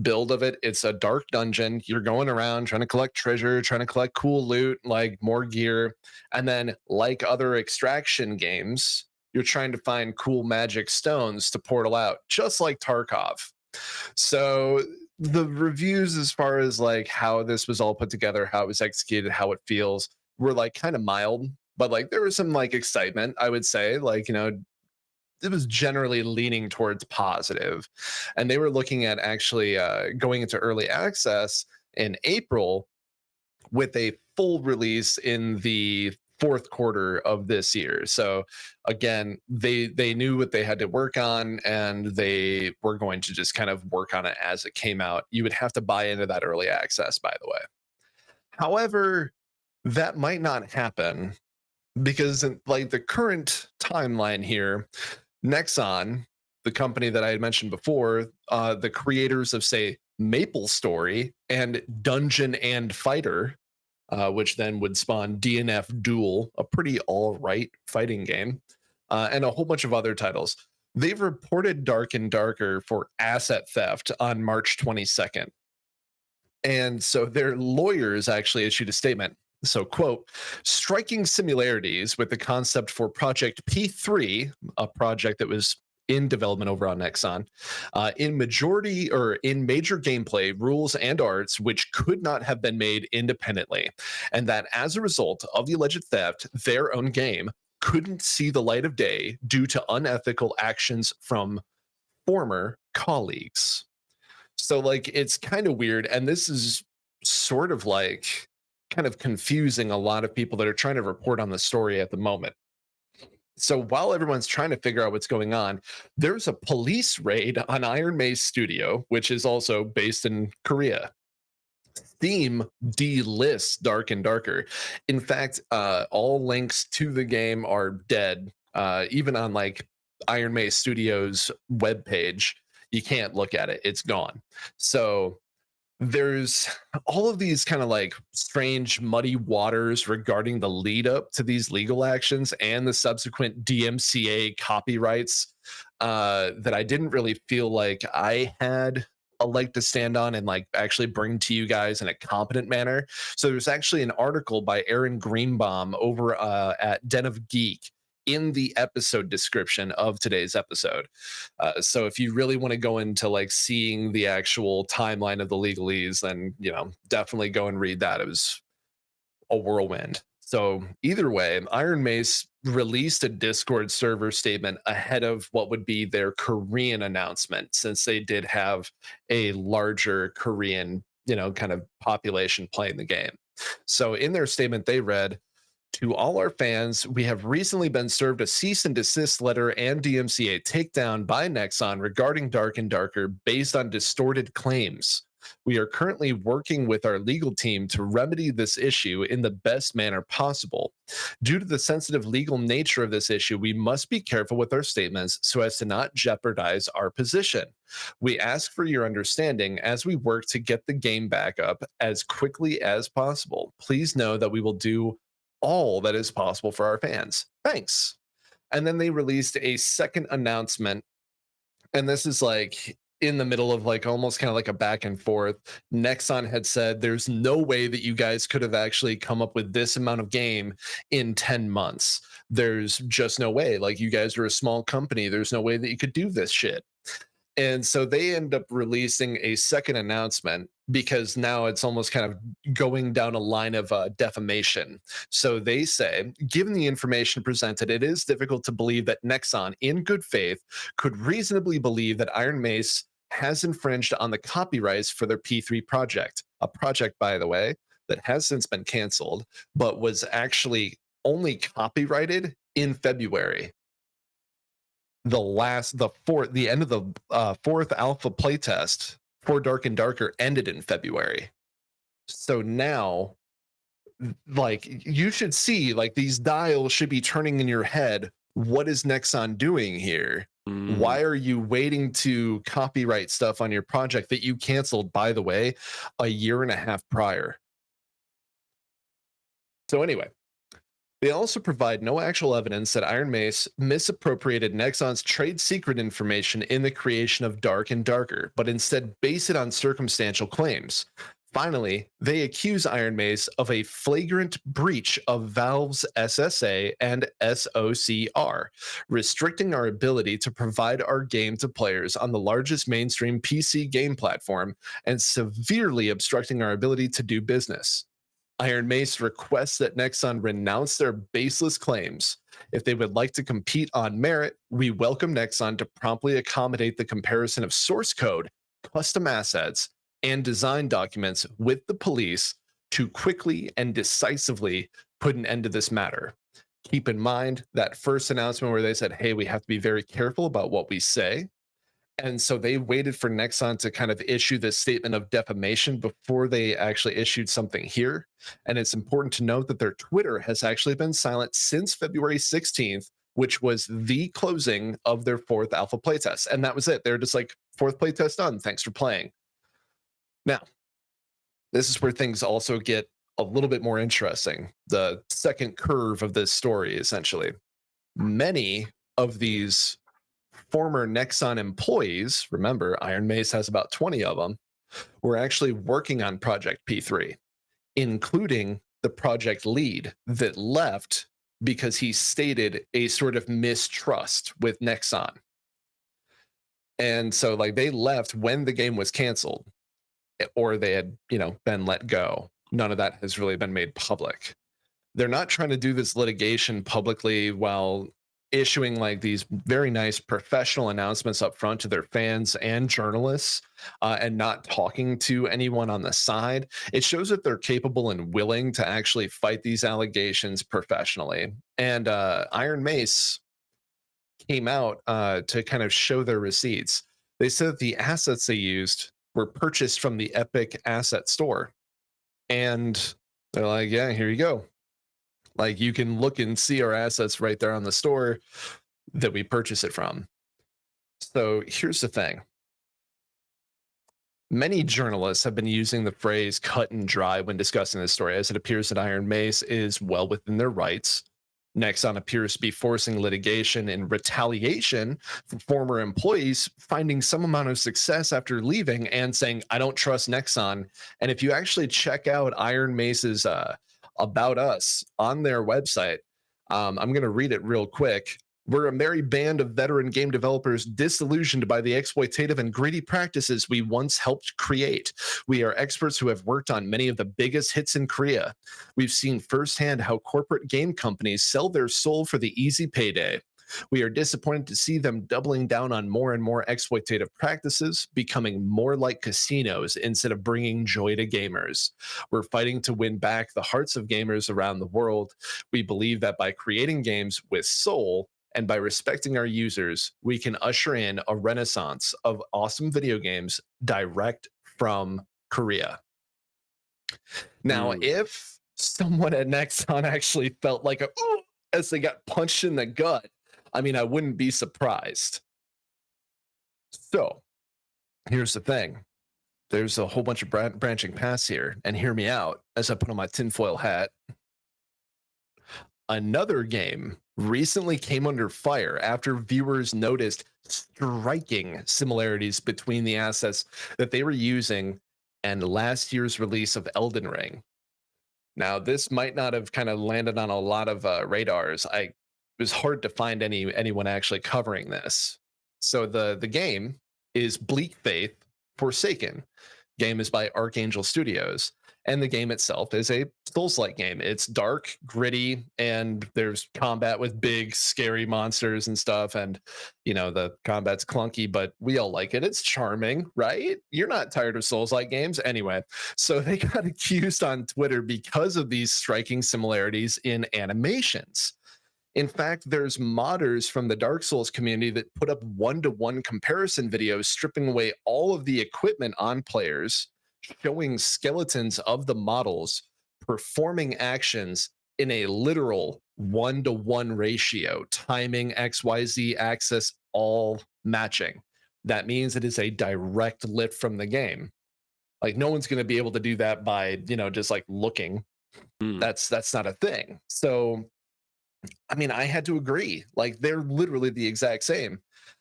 build of it. It's a dark dungeon. You're going around trying to collect treasure, trying to collect cool loot, like more gear. And then like other extraction games, you're trying to find cool magic stones to portal out, just like Tarkov. So the reviews as far as like how this was all put together, how it was executed, how it feels, were like kind of mild, but like there was some like excitement, I would say. Like, you know, it was generally leaning towards positive. And they were looking at actually going into early access in April, with a full release in the fourth quarter of this year. So again, they knew what they had to work on, and they were going to just kind of work on it as it came out. You would have to buy into that early access, by the way. However, that might not happen because in, like, the current timeline here, Nexon, the company that I had mentioned before, the creators of, say, Maple Story and Dungeon and Fighter, which then would spawn DNF Duel, a pretty all right fighting game, and a whole bunch of other titles. They've reported Dark and Darker for asset theft on March 22nd. And so their lawyers actually issued a statement. So, quote, striking similarities with the concept for Project P3, a project that was in development over on Nexon, in major gameplay, rules, and arts, which could not have been made independently. And that as a result of the alleged theft, their own game couldn't see the light of day due to unethical actions from former colleagues. So, like, it's kind of weird. And this is sort of like kind of confusing a lot of people that are trying to report on the story at the moment. So while everyone's trying to figure out what's going on, there's a police raid on Iron Mace Studio, which is also based in Korea. Steam delists Dark and Darker. In fact, all links to the game are dead. Even on like Iron Mace Studios webpage, you can't look at it. It's gone. So there's all of these kind of like strange muddy waters regarding the lead up to these legal actions and the subsequent DMCA copyrights that I didn't really feel like I had a leg to stand on and like actually bring to you guys in a competent manner. So there's actually an article by Aaron Greenbaum over at Den of Geek in the episode description of today's episode. So if you really want to go into like seeing the actual timeline of the legalese, then, you know, definitely go and read that. It was a whirlwind. So either way, Iron Mace released a Discord server statement ahead of what would be their Korean announcement, since they did have a larger Korean, you know, kind of population playing the game. So in their statement, they read, "To all our fans, we have recently been served a cease and desist letter and DMCA takedown by Nexon regarding Dark and Darker based on distorted claims. We are currently working with our legal team to remedy this issue in the best manner possible. Due to the sensitive legal nature of this issue, we must be careful with our statements so as to not jeopardize our position. We ask for your understanding as we work to get the game back up as quickly as possible. Please know that we will do all that is possible for our fans. Thanks." And then they released a second announcement, and this is like in the middle of like almost kind of like a back and forth. Nexon had said there's no way that you guys could have actually come up with this amount of game in 10 months. There's just no way. Like, you guys are a small company. There's no way that you could do this shit. And so they end up releasing a second announcement because now it's almost kind of going down a line of defamation. So they say, given the information presented, it is difficult to believe that Nexon, in good faith, could reasonably believe that Iron Mace has infringed on the copyrights for their P3 project, a project, by the way, that has since been canceled, but was actually only copyrighted in February. The end of the fourth alpha playtest for Dark and Darker ended in February. So now, like, you should see, like, these dials should be turning in your head. What is Nexon doing here? Why are you waiting to copyright stuff on your project that you canceled, by the way, a year and a half prior? So anyway, they also provide no actual evidence that Iron Mace misappropriated Nexon's trade secret information in the creation of Dark and Darker, but instead base it on circumstantial claims. Finally, they accuse Iron Mace of a flagrant breach of Valve's SSA and SOCR, restricting our ability to provide our game to players on the largest mainstream PC game platform and severely obstructing our ability to do business. Iron Mace requests that Nexon renounce their baseless claims. If they would like to compete on merit, we welcome Nexon to promptly accommodate the comparison of source code, custom assets, and design documents with the police to quickly and decisively put an end to this matter. Keep in mind that first announcement where they said, hey, we have to be very careful about what we say. And so they waited for Nexon to kind of issue this statement of defamation before they actually issued something here. And it's important to note that their Twitter has actually been silent since February 16th, which was the closing of their 4th alpha playtest. And that was it. They're just like, 4th playtest done. Thanks for playing. Now, this is where things also get a little bit more interesting. The second curve of this story, essentially. Many of these former Nexon employees, remember, Iron Mace has about 20 of them, were actually working on Project P3, including the project lead that left because he stated a sort of mistrust with Nexon. And so like they left when the game was canceled, or they had, been let go. None of that has really been made public. They're not trying to do this litigation publicly while issuing like these very nice professional announcements up front to their fans and journalists, and not talking to anyone on the side. It shows that they're capable and willing to actually fight these allegations professionally. And Iron Mace came out to kind of show their receipts. They said that the assets they used were purchased from the Epic Asset Store. And they're like, yeah, here you go. Like you can look and see our assets right there on the store that we purchase it from. So here's the thing. Many journalists have been using the phrase cut and dry when discussing this story, as it appears that Iron Mace is well within their rights. Nexon appears to be forcing litigation in retaliation for former employees finding some amount of success after leaving and saying, I don't trust Nexon. And if you actually check out Iron Mace's About Us on their website, I'm going to read it real quick. We're a merry band of veteran game developers disillusioned by the exploitative and greedy practices we once helped create. We are experts who have worked on many of the biggest hits in Korea. We've seen firsthand how corporate game companies sell their soul for the easy payday. We are disappointed to see them doubling down on more and more exploitative practices, becoming more like casinos instead of bringing joy to gamers. We're fighting to win back the hearts of gamers around the world. We believe that by creating games with soul, and by respecting our users, we can usher in a renaissance of awesome video games direct from Korea. Now, if someone at Nexon actually felt like as they got punched in the gut, I mean, I wouldn't be surprised. So here's the thing. There's a whole bunch of branching paths here, and hear me out as I put on my tinfoil hat. Another game recently came under fire after viewers noticed striking similarities between the assets that they were using and last year's release of Elden Ring. Now, this might not have kind of landed on a lot of radars. It was hard to find anyone actually covering this. So the game is Bleak Faith Forsaken. Game is by Archangel Studios. And the game itself is a Souls-like game. It's dark, gritty, and there's combat with big, scary monsters and stuff. And, the combat's clunky, but we all like it. It's charming, right? You're not tired of Souls-like games? Anyway, so they got accused on Twitter because of these striking similarities in animations. In fact, there's modders from the Dark Souls community that put up one-to-one comparison videos stripping away all of the equipment on players, showing skeletons of the models performing actions in a literal 1-to-1 ratio, timing, XYZ axis, all matching. That means it is a direct lift from the game. Like no one's going to be able to do that by, just like looking. That's not a thing. So, I mean, I had to agree. Like they're literally the exact same.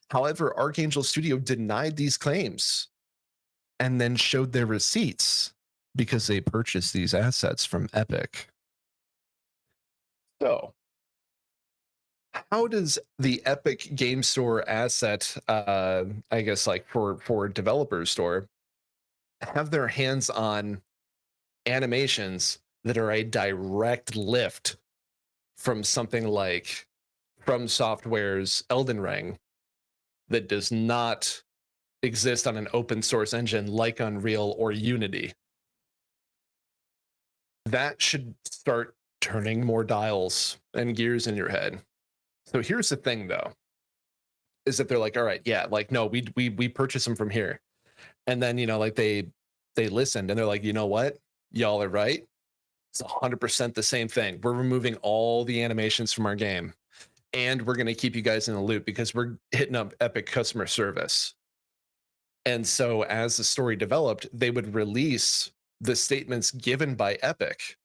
However, Archangel Studio denied these claims and then showed their receipts because they purchased these assets from Epic. So, how does the Epic Game Store asset, I guess, like for developer store, have their hands on animations that are a direct lift from something like From Software's Elden Ring that does not exist on an open source engine like Unreal or Unity. That should start turning more dials and gears in your head. So here's the thing though, is that they're like, all right, yeah, like, no, we purchase them from here. And then, like they listened and they're like, you know what? Y'all are right. It's 100% the same thing. We're removing all the animations from our game, and we're going to keep you guys in the loop because we're hitting up Epic customer service. And so as the story developed, they would release the statements given by Epic.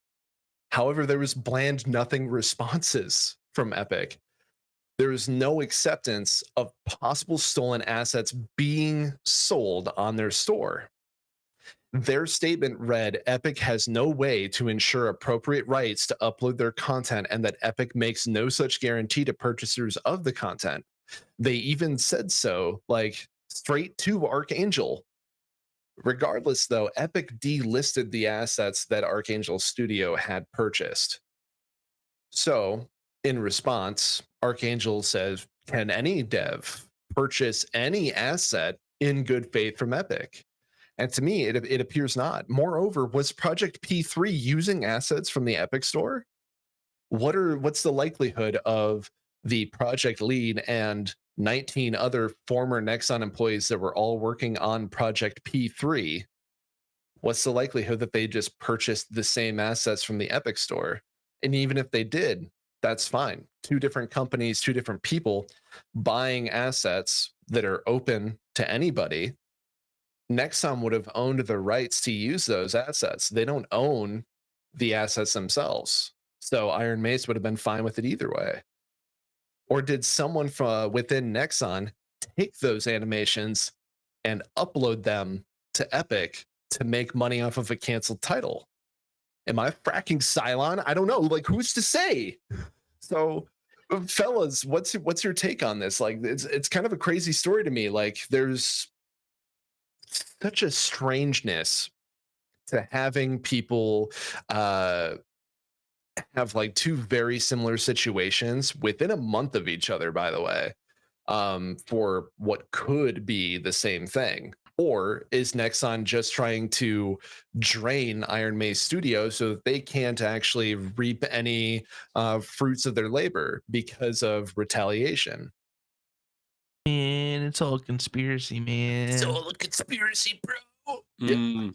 However, there was bland nothing responses from Epic. There is no acceptance of possible stolen assets being sold on their store. Their statement read, Epic has no way to ensure appropriate rights to upload their content, and that Epic makes no such guarantee to purchasers of the content. They even said so, like, straight to Archangel. Regardless, though, Epic delisted the assets that Archangel Studio had purchased. So, in response, Archangel says, can any dev purchase any asset in good faith from Epic? And to me, it appears not. Moreover, was Project P3 using assets from the Epic Store? What's the likelihood of the project lead and 19 other former Nexon employees that were all working on Project P3? What's the likelihood that they just purchased the same assets from the Epic Store? And even if they did, that's fine. Two different companies, two different people buying assets that are open to anybody. Nexon would have owned the rights to use those assets. They don't own the assets themselves. So Iron Mace would have been fine with it either way. Or did someone from within Nexon take those animations and upload them to Epic to make money off of a canceled title? Am I fracking Cylon? I don't know. Like, who's to say? So, fellas, what's your take on this? Like, it's kind of a crazy story to me. Like, there's such a strangeness to having people have like two very similar situations within a month of each other, by the way, for what could be the same thing. Or is Nexon just trying to drain Iron Mace Studios so that they can't actually reap any fruits of their labor because of retaliation? Man, it's all a conspiracy, man. It's all a conspiracy, bro. I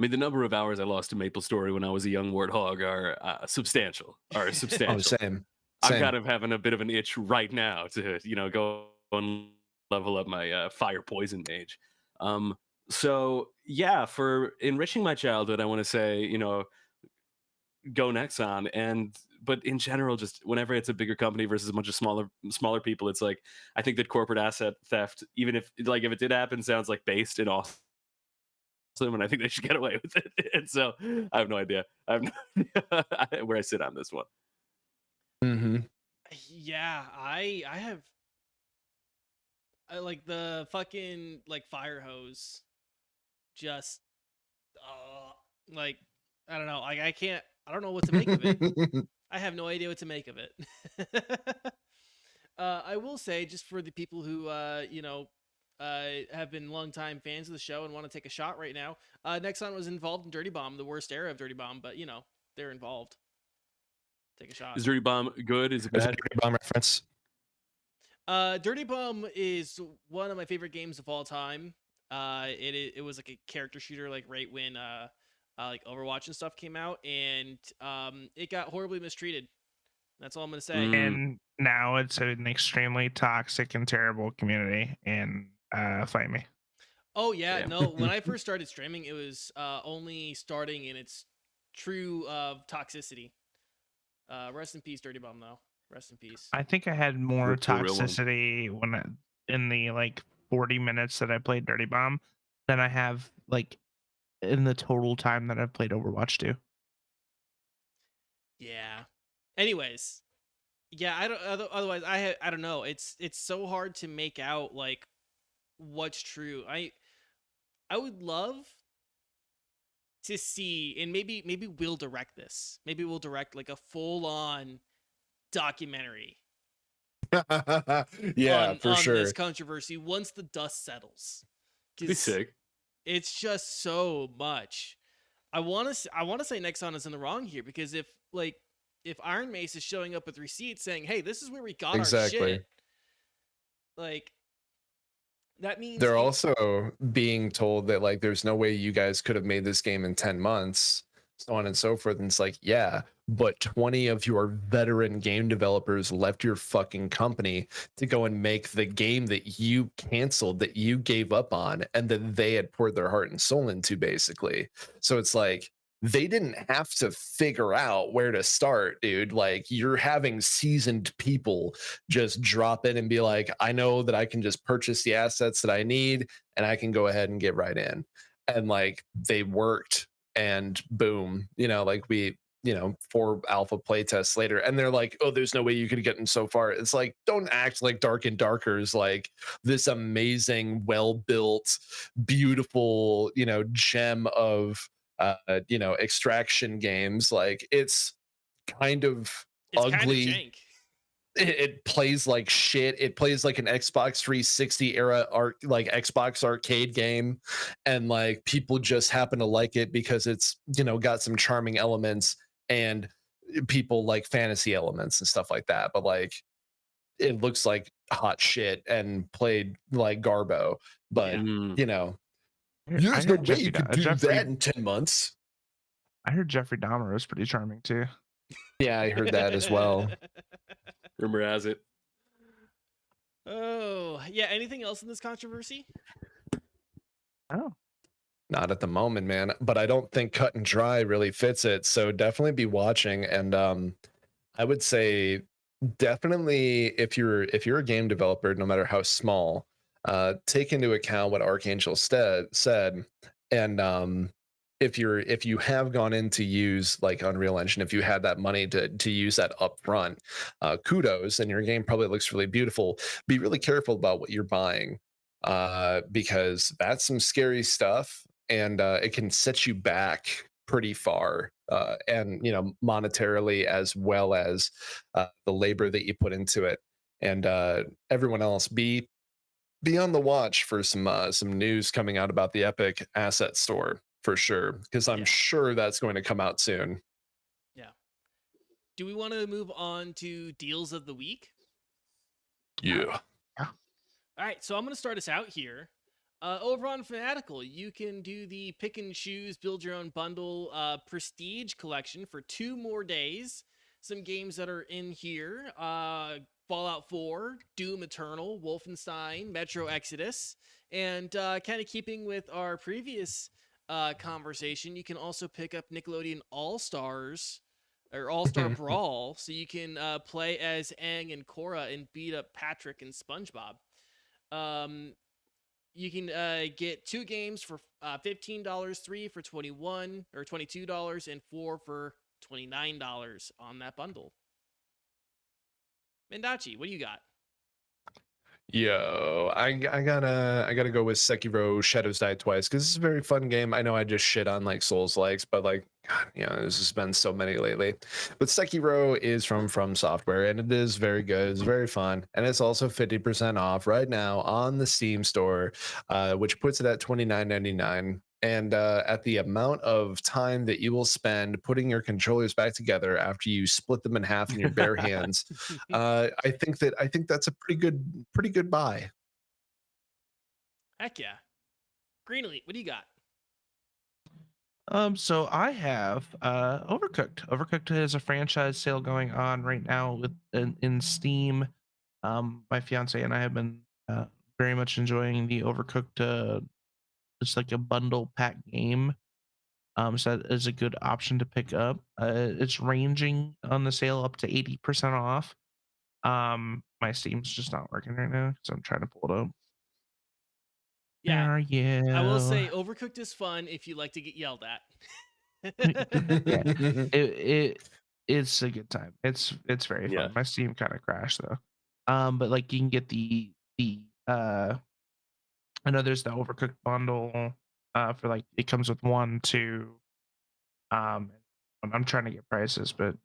mean, the number of hours I lost to MapleStory when I was a young warthog are substantial. Oh, same. I'm kind of having a bit of an itch right now to, go and level up my fire poison mage. So yeah, for enriching my childhood, I want to say, go Nexon. But in general, just whenever it's a bigger company versus a bunch of smaller people, it's like, I think that corporate asset theft, even if it did happen, sounds like based in awesome, and I think they should get away with it. And so I have no idea. I have no idea where I sit on this one. Mm-hmm. Yeah, I have like the fucking like fire hose. Just like I don't know. Like I don't know what to make of it. I have no idea what to make of it. I will say, just for the people who have been longtime fans of the show and want to take a shot right now, Nexon was involved in Dirty Bomb, the worst era of Dirty Bomb, but they're involved. Take a shot. Is Dirty Bomb good? Is it bad? Dirty Bomb reference. Dirty Bomb is one of my favorite games of all time. It was like a character shooter, like right when like Overwatch and stuff came out, and it got horribly mistreated. That's all I'm gonna say. And now it's an extremely toxic and terrible community. And fight me. Oh yeah, no. When I first started streaming, it was only starting in its true toxicity. Rest in peace, Dirty Bomb, though. Rest in peace. I think I had more Rip to a real one. toxicity in the like 40 minutes that I played Dirty Bomb than I have like in the total time that I've played Overwatch 2. Yeah. Anyways, yeah. I don't. Otherwise, I don't know. It's so hard to make out like what's true. I would love to see, and maybe we'll direct this. Maybe we'll direct like a full on documentary Yeah, on for this sure. controversy once the dust settles. Be 'Cause sick. it's just so much. I want to say Nexon is in the wrong here because if Iron Mace is showing up with receipts saying, "Hey, this is where we got our Exactly. shit," like that means They're you also being told that like there's no way you guys could have made this game in 10 months, so on and so forth. And it's like, yeah, but 20 of your veteran game developers left your fucking company to go and make the game that you canceled, that you gave up on, and that they had poured their heart and soul into, basically. So it's like they didn't have to figure out where to start, dude. Like, you're having seasoned people just drop in and be like, I know that I can just purchase the assets that I need and I can go ahead and get right in. And like they worked, and boom, like we, 4 alpha playtests later, and they're like, oh, there's no way you could get in so far. It's like, don't act like Dark and Darker is like this amazing, well built, beautiful, gem of extraction games. Like, it's kind of it's kind of ugly. jank. It plays like shit. It plays like an Xbox 360 era like Xbox arcade game, and like people just happen to like it because it's got some charming elements, and people like fantasy elements and stuff like that. But like, it looks like hot shit and played like Garbo. But Mm. I there's no heard way you could do Jeffrey. that in 10 months. I heard Jeffrey Dahmer was pretty charming too. Yeah, I heard that as well. Rumor has it. Oh, yeah. Anything else in this controversy? Oh, Not at the moment, man. But I don't think Cut and Dry really fits it. So definitely be watching. And I would say definitely, if you're a game developer, no matter how small, take into account what Archangel said. And if you have gone in to use like Unreal Engine, if you had that money to use that upfront, kudos, and your game probably looks really beautiful. Be really careful about what you're buying, because that's some scary stuff, and it can set you back pretty far, and monetarily, as well as the labor that you put into it. And everyone else, be on the watch for some news coming out about the Epic Asset Store, for sure, because I'm Yeah. sure that's going to come out soon. Yeah. Do we want to move on to deals of the week? Yeah. All right, so I'm going to start us out here. Over on Fanatical, you can do the pick and choose, build your own bundle prestige collection for 2 more days. Some games that are in here: Fallout 4, Doom Eternal, Wolfenstein, Metro Exodus, and kind of keeping with our previous conversation, you can also pick up Nickelodeon All Stars or All Star Brawl, so you can play as Aang and Korra and beat up Patrick and SpongeBob. You can get 2 games for $15, 3 for $21 or $22, and 4 for $29 on that bundle. Mendacii, what do you got? Yo, I gotta go with Sekiro Shadows Die Twice, because it's a very fun game. I know I just shit on like Souls likes, but like, God, there's just been so many lately. But Sekiro is from Software, and it is very good. It's very fun, and it's also 50% off right now on the Steam store, which puts it at $29.99. And at the amount of time that you will spend putting your controllers back together after you split them in half in your bare hands, I think that's a pretty good buy. Heck yeah. Greenleaf, what do you got? So I have Overcooked. Overcooked is a franchise sale going on right now in Steam. My fiance and I have been very much enjoying the Overcooked. It's like a bundle pack game. So that is a good option to pick up. It's ranging on the sale up to 80% off. My Steam's just not working right now, so I'm trying to pull it up. Yeah, Where are you? I will say Overcooked is fun if you like to get yelled at. It's a good time. It's very fun. Yeah. My Steam kind of crashed though. But like you can get the I know there's the Overcooked bundle for like it comes with 1, 2. I'm trying to get prices, but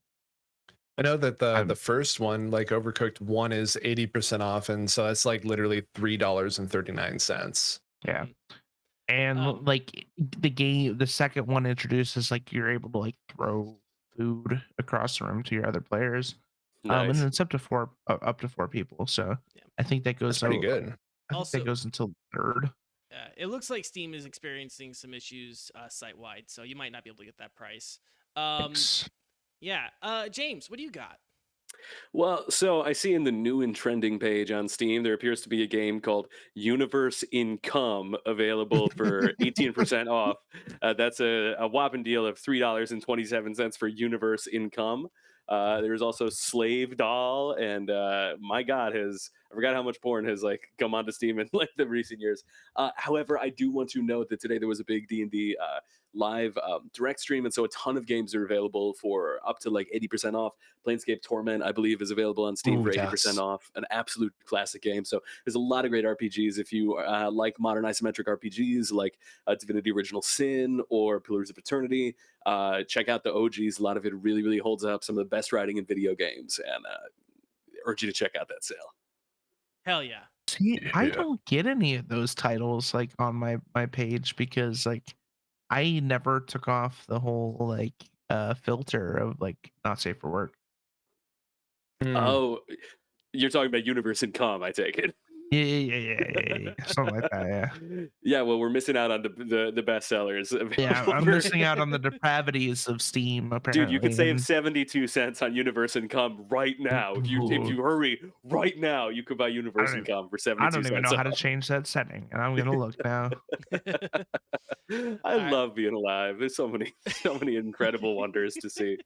I know that the first one, like Overcooked 1, is 80% off, and so that's like literally $3.39. Yeah. Mhm. And like the second one introduces like you're able to like throw food across the room to your other players. And Nice. it's up to four people. So Yeah. I think that That's goes pretty so good. I think that Also, goes until third. it looks like Steam is experiencing some issues site wide, so you might not be able to get that price. Thanks. Yeah. James, what do you got? Well, so I see in the new and trending page on Steam, there appears to be a game called Universe Income available for 18% off. That's a whopping deal of $3.27 for Universe Income. There's also Slave Doll, and my God, I forgot how much porn has like come onto Steam in like the recent years. However, I do want to note that today there was a big D&D live direct stream, and so a ton of games are available for up to like 80% off. Planescape Torment, I believe, is available on Steam Ooh, for 80% yes. off. An absolute classic game. So there's a lot of great RPGs. If you like modern isometric RPGs like Divinity Original Sin or Pillars of Eternity, check out the OGs. A lot of it really, really holds up. Some of the best writing in video games, and urge you to check out that sale. Hell yeah. See, I Yeah. don't get any of those titles like on my page because like I never took off the whole like filter of like not safe for work. Oh, you're talking about Universe Income, I take it. Yeah. Something like that, yeah. Yeah, well, we're missing out on the best sellers Yeah, available I'm for missing out on the depravities of Steam Dude, you could apparently. save 72 cents on Universe Income right now. If you hurry right now, you could buy Universe don't even- Income for I 72 don't even cents know how to off. change that setting, and I'm gonna look now. I right. love being alive. There's so many incredible wonders to see.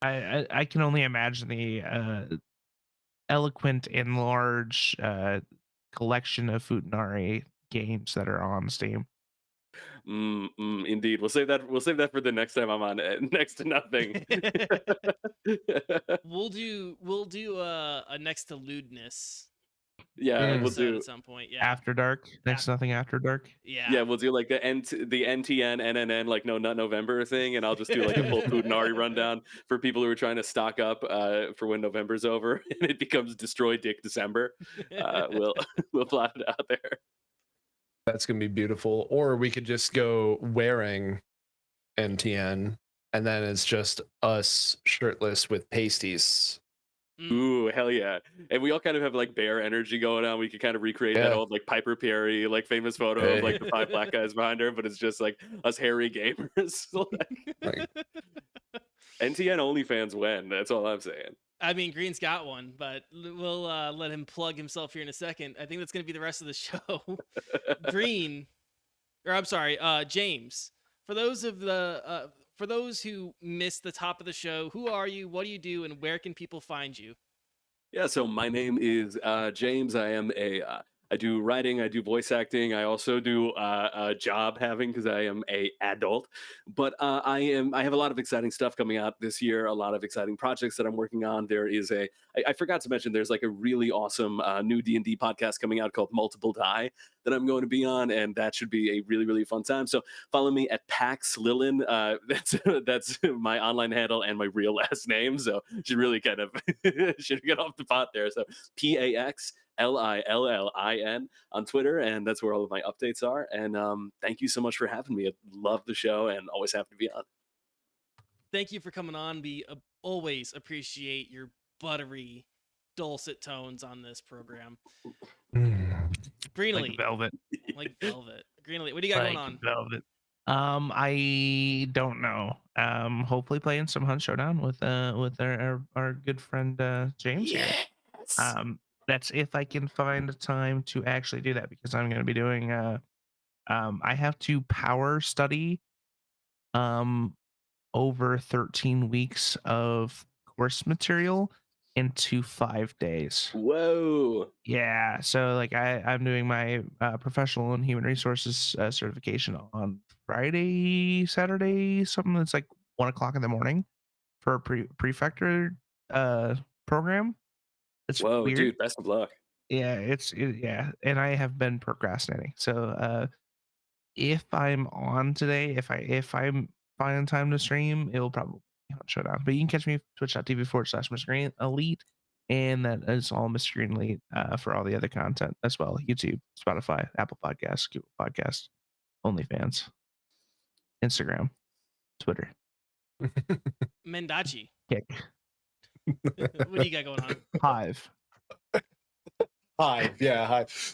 I can only imagine the eloquent and large collection of Futanari games that are on Steam. Indeed. We'll save that for the next time I'm on next to nothing. we'll do a next to lewdness Yeah, we'll episode do. at some point. Yeah. After Dark, next to nothing after dark. Yeah. Yeah, we'll do like the NTN NNN like No Nut November thing, and I'll just do like a full Futanari rundown for people who are trying to stock up for when November's over and it becomes Destroy Dick December. We'll we'll plot it out there. That's gonna be beautiful. Or we could just go wearing NTN, and then it's just us shirtless with pasties. Ooh, hell yeah. And we all kind of have like bear energy going on. We could kind of recreate that Yeah. old like Piper Perry like famous photo of like the 5 black guys behind her, but it's just like us hairy gamers. Like, NTN OnlyFans win. That's all I'm saying. I mean, Green's got one, but we'll let him plug himself here in a second. I think that's going to be the rest of the show. Green, or I'm sorry, James. For those who missed the top of the show, who are you? What do you do? And where can people find you? Yeah, so my name is James. I do writing, I do voice acting. I also do job having because I am a adult. But I have a lot of exciting stuff coming out this year. A lot of exciting projects that I'm working on. There is I forgot to mention there's like a really awesome new D&D podcast coming out called Multiple Die that I'm going to be on, and that should be a really really fun time. So follow me at PaxLiillin. That's my online handle and my real last name. So should really kind of should get off the pot there. So PaxLiillin on Twitter, and that's where all of my updates are. And thank you so much for having me. I love the show and always happy to be on. Thank you for coming on. We always appreciate your buttery, dulcet tones on this program. Greenlee, Like velvet. like velvet. Greenlee, what do you got going on? Velvet. I don't know. Hopefully playing some Hunt Showdown with our good friend James here. That's if I can find the time to actually do that, because I'm going to be doing I have to power study over 13 weeks of course material into 5 days. Whoa. Yeah, so like I'm doing my professional and human resources certification on Friday, Saturday, something that's like 1 o'clock in the morning for a prefecture program. It's Whoa, weird. dude, best of luck. Yeah, yeah, and I have been procrastinating. So if I'm on today, if I'm finding time to stream, it'll probably Showdown. But you can catch me twitch.tv/Mr. Elite, and that is all Mr. Green Elite for all the other content as well. YouTube, Spotify, Apple Podcasts, Google Podcasts, OnlyFans, Instagram, Twitter, Mendacii. Kick, What do you got going on? Hive. Hi.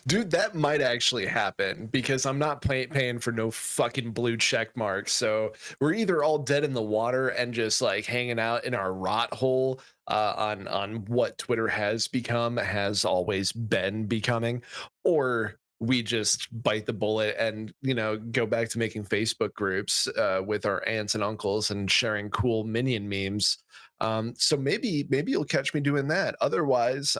Dude, that might actually happen because I'm not paying for no fucking blue check mark. So we're either all dead in the water and just like hanging out in our rot hole on what Twitter has always been becoming, or we just bite the bullet and go back to making Facebook groups with our aunts and uncles and sharing cool minion memes. So maybe you'll catch me doing that. Otherwise,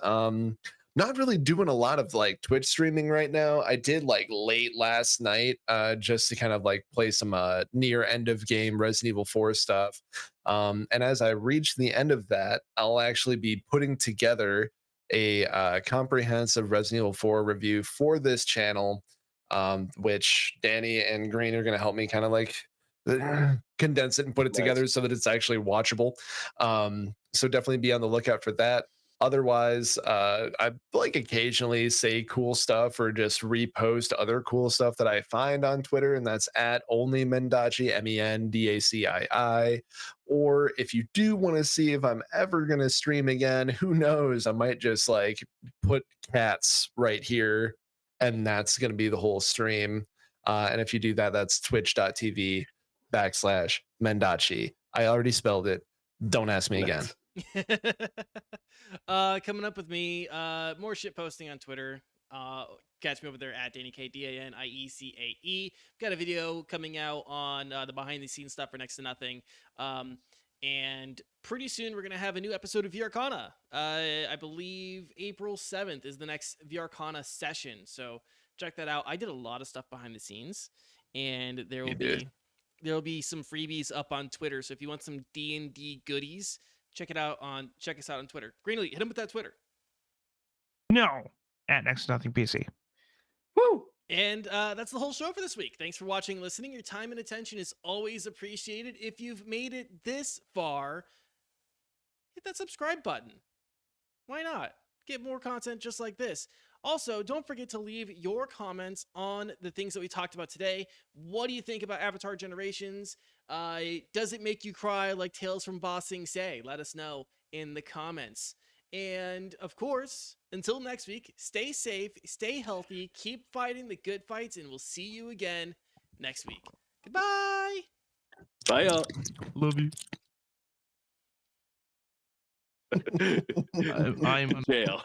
not really doing a lot of like Twitch streaming right now. I did like late last night just to kind of like play some near end of game Resident Evil 4 stuff. And as I reach the end of that, I'll actually be putting together a comprehensive Resident Evil 4 review for this channel, which Danny and Green are going to help me kind of like condense it and put it together so that it's actually watchable. So definitely be on the lookout for that. Otherwise, I like occasionally say cool stuff or just repost other cool stuff that I find on Twitter, and that's at only Mendacii, MENDACII. Or if you do want to see if I'm ever gonna stream again, who knows? I might just like put cats right here, and that's gonna be the whole stream. And if you do that, that's twitch.tv/Mendacii. I already spelled it. Don't ask me again. Coming up with me, more shit posting on Twitter. Catch me over there at Danny K DANIECAE. Got a video coming out on the behind the scenes stuff for Next to Nothing. And pretty soon we're gonna have a new episode of VRCana. I believe April 7th is the next VRCana session. So check that out. I did a lot of stuff behind the scenes, and there will be some freebies up on Twitter. So if you want some D&D goodies, check us out on Twitter. Greenlee, hit him with that Twitter. No, at Next to Nothing PC. Woo! And that's the whole show for this week. Thanks for watching and listening. Your time and attention is always appreciated. If you've made it this far, hit that subscribe button. Why not? Get more content just like this. Also, don't forget to leave your comments on the things that we talked about today. What do you think about Avatar Generations? Does it make you cry like Tales from Ba Sing Se? Let us know in the comments. And of course, until next week, stay safe, stay healthy, keep fighting the good fights, and we'll see you again next week. Goodbye. Bye, y'all. Love you. I'm Jail.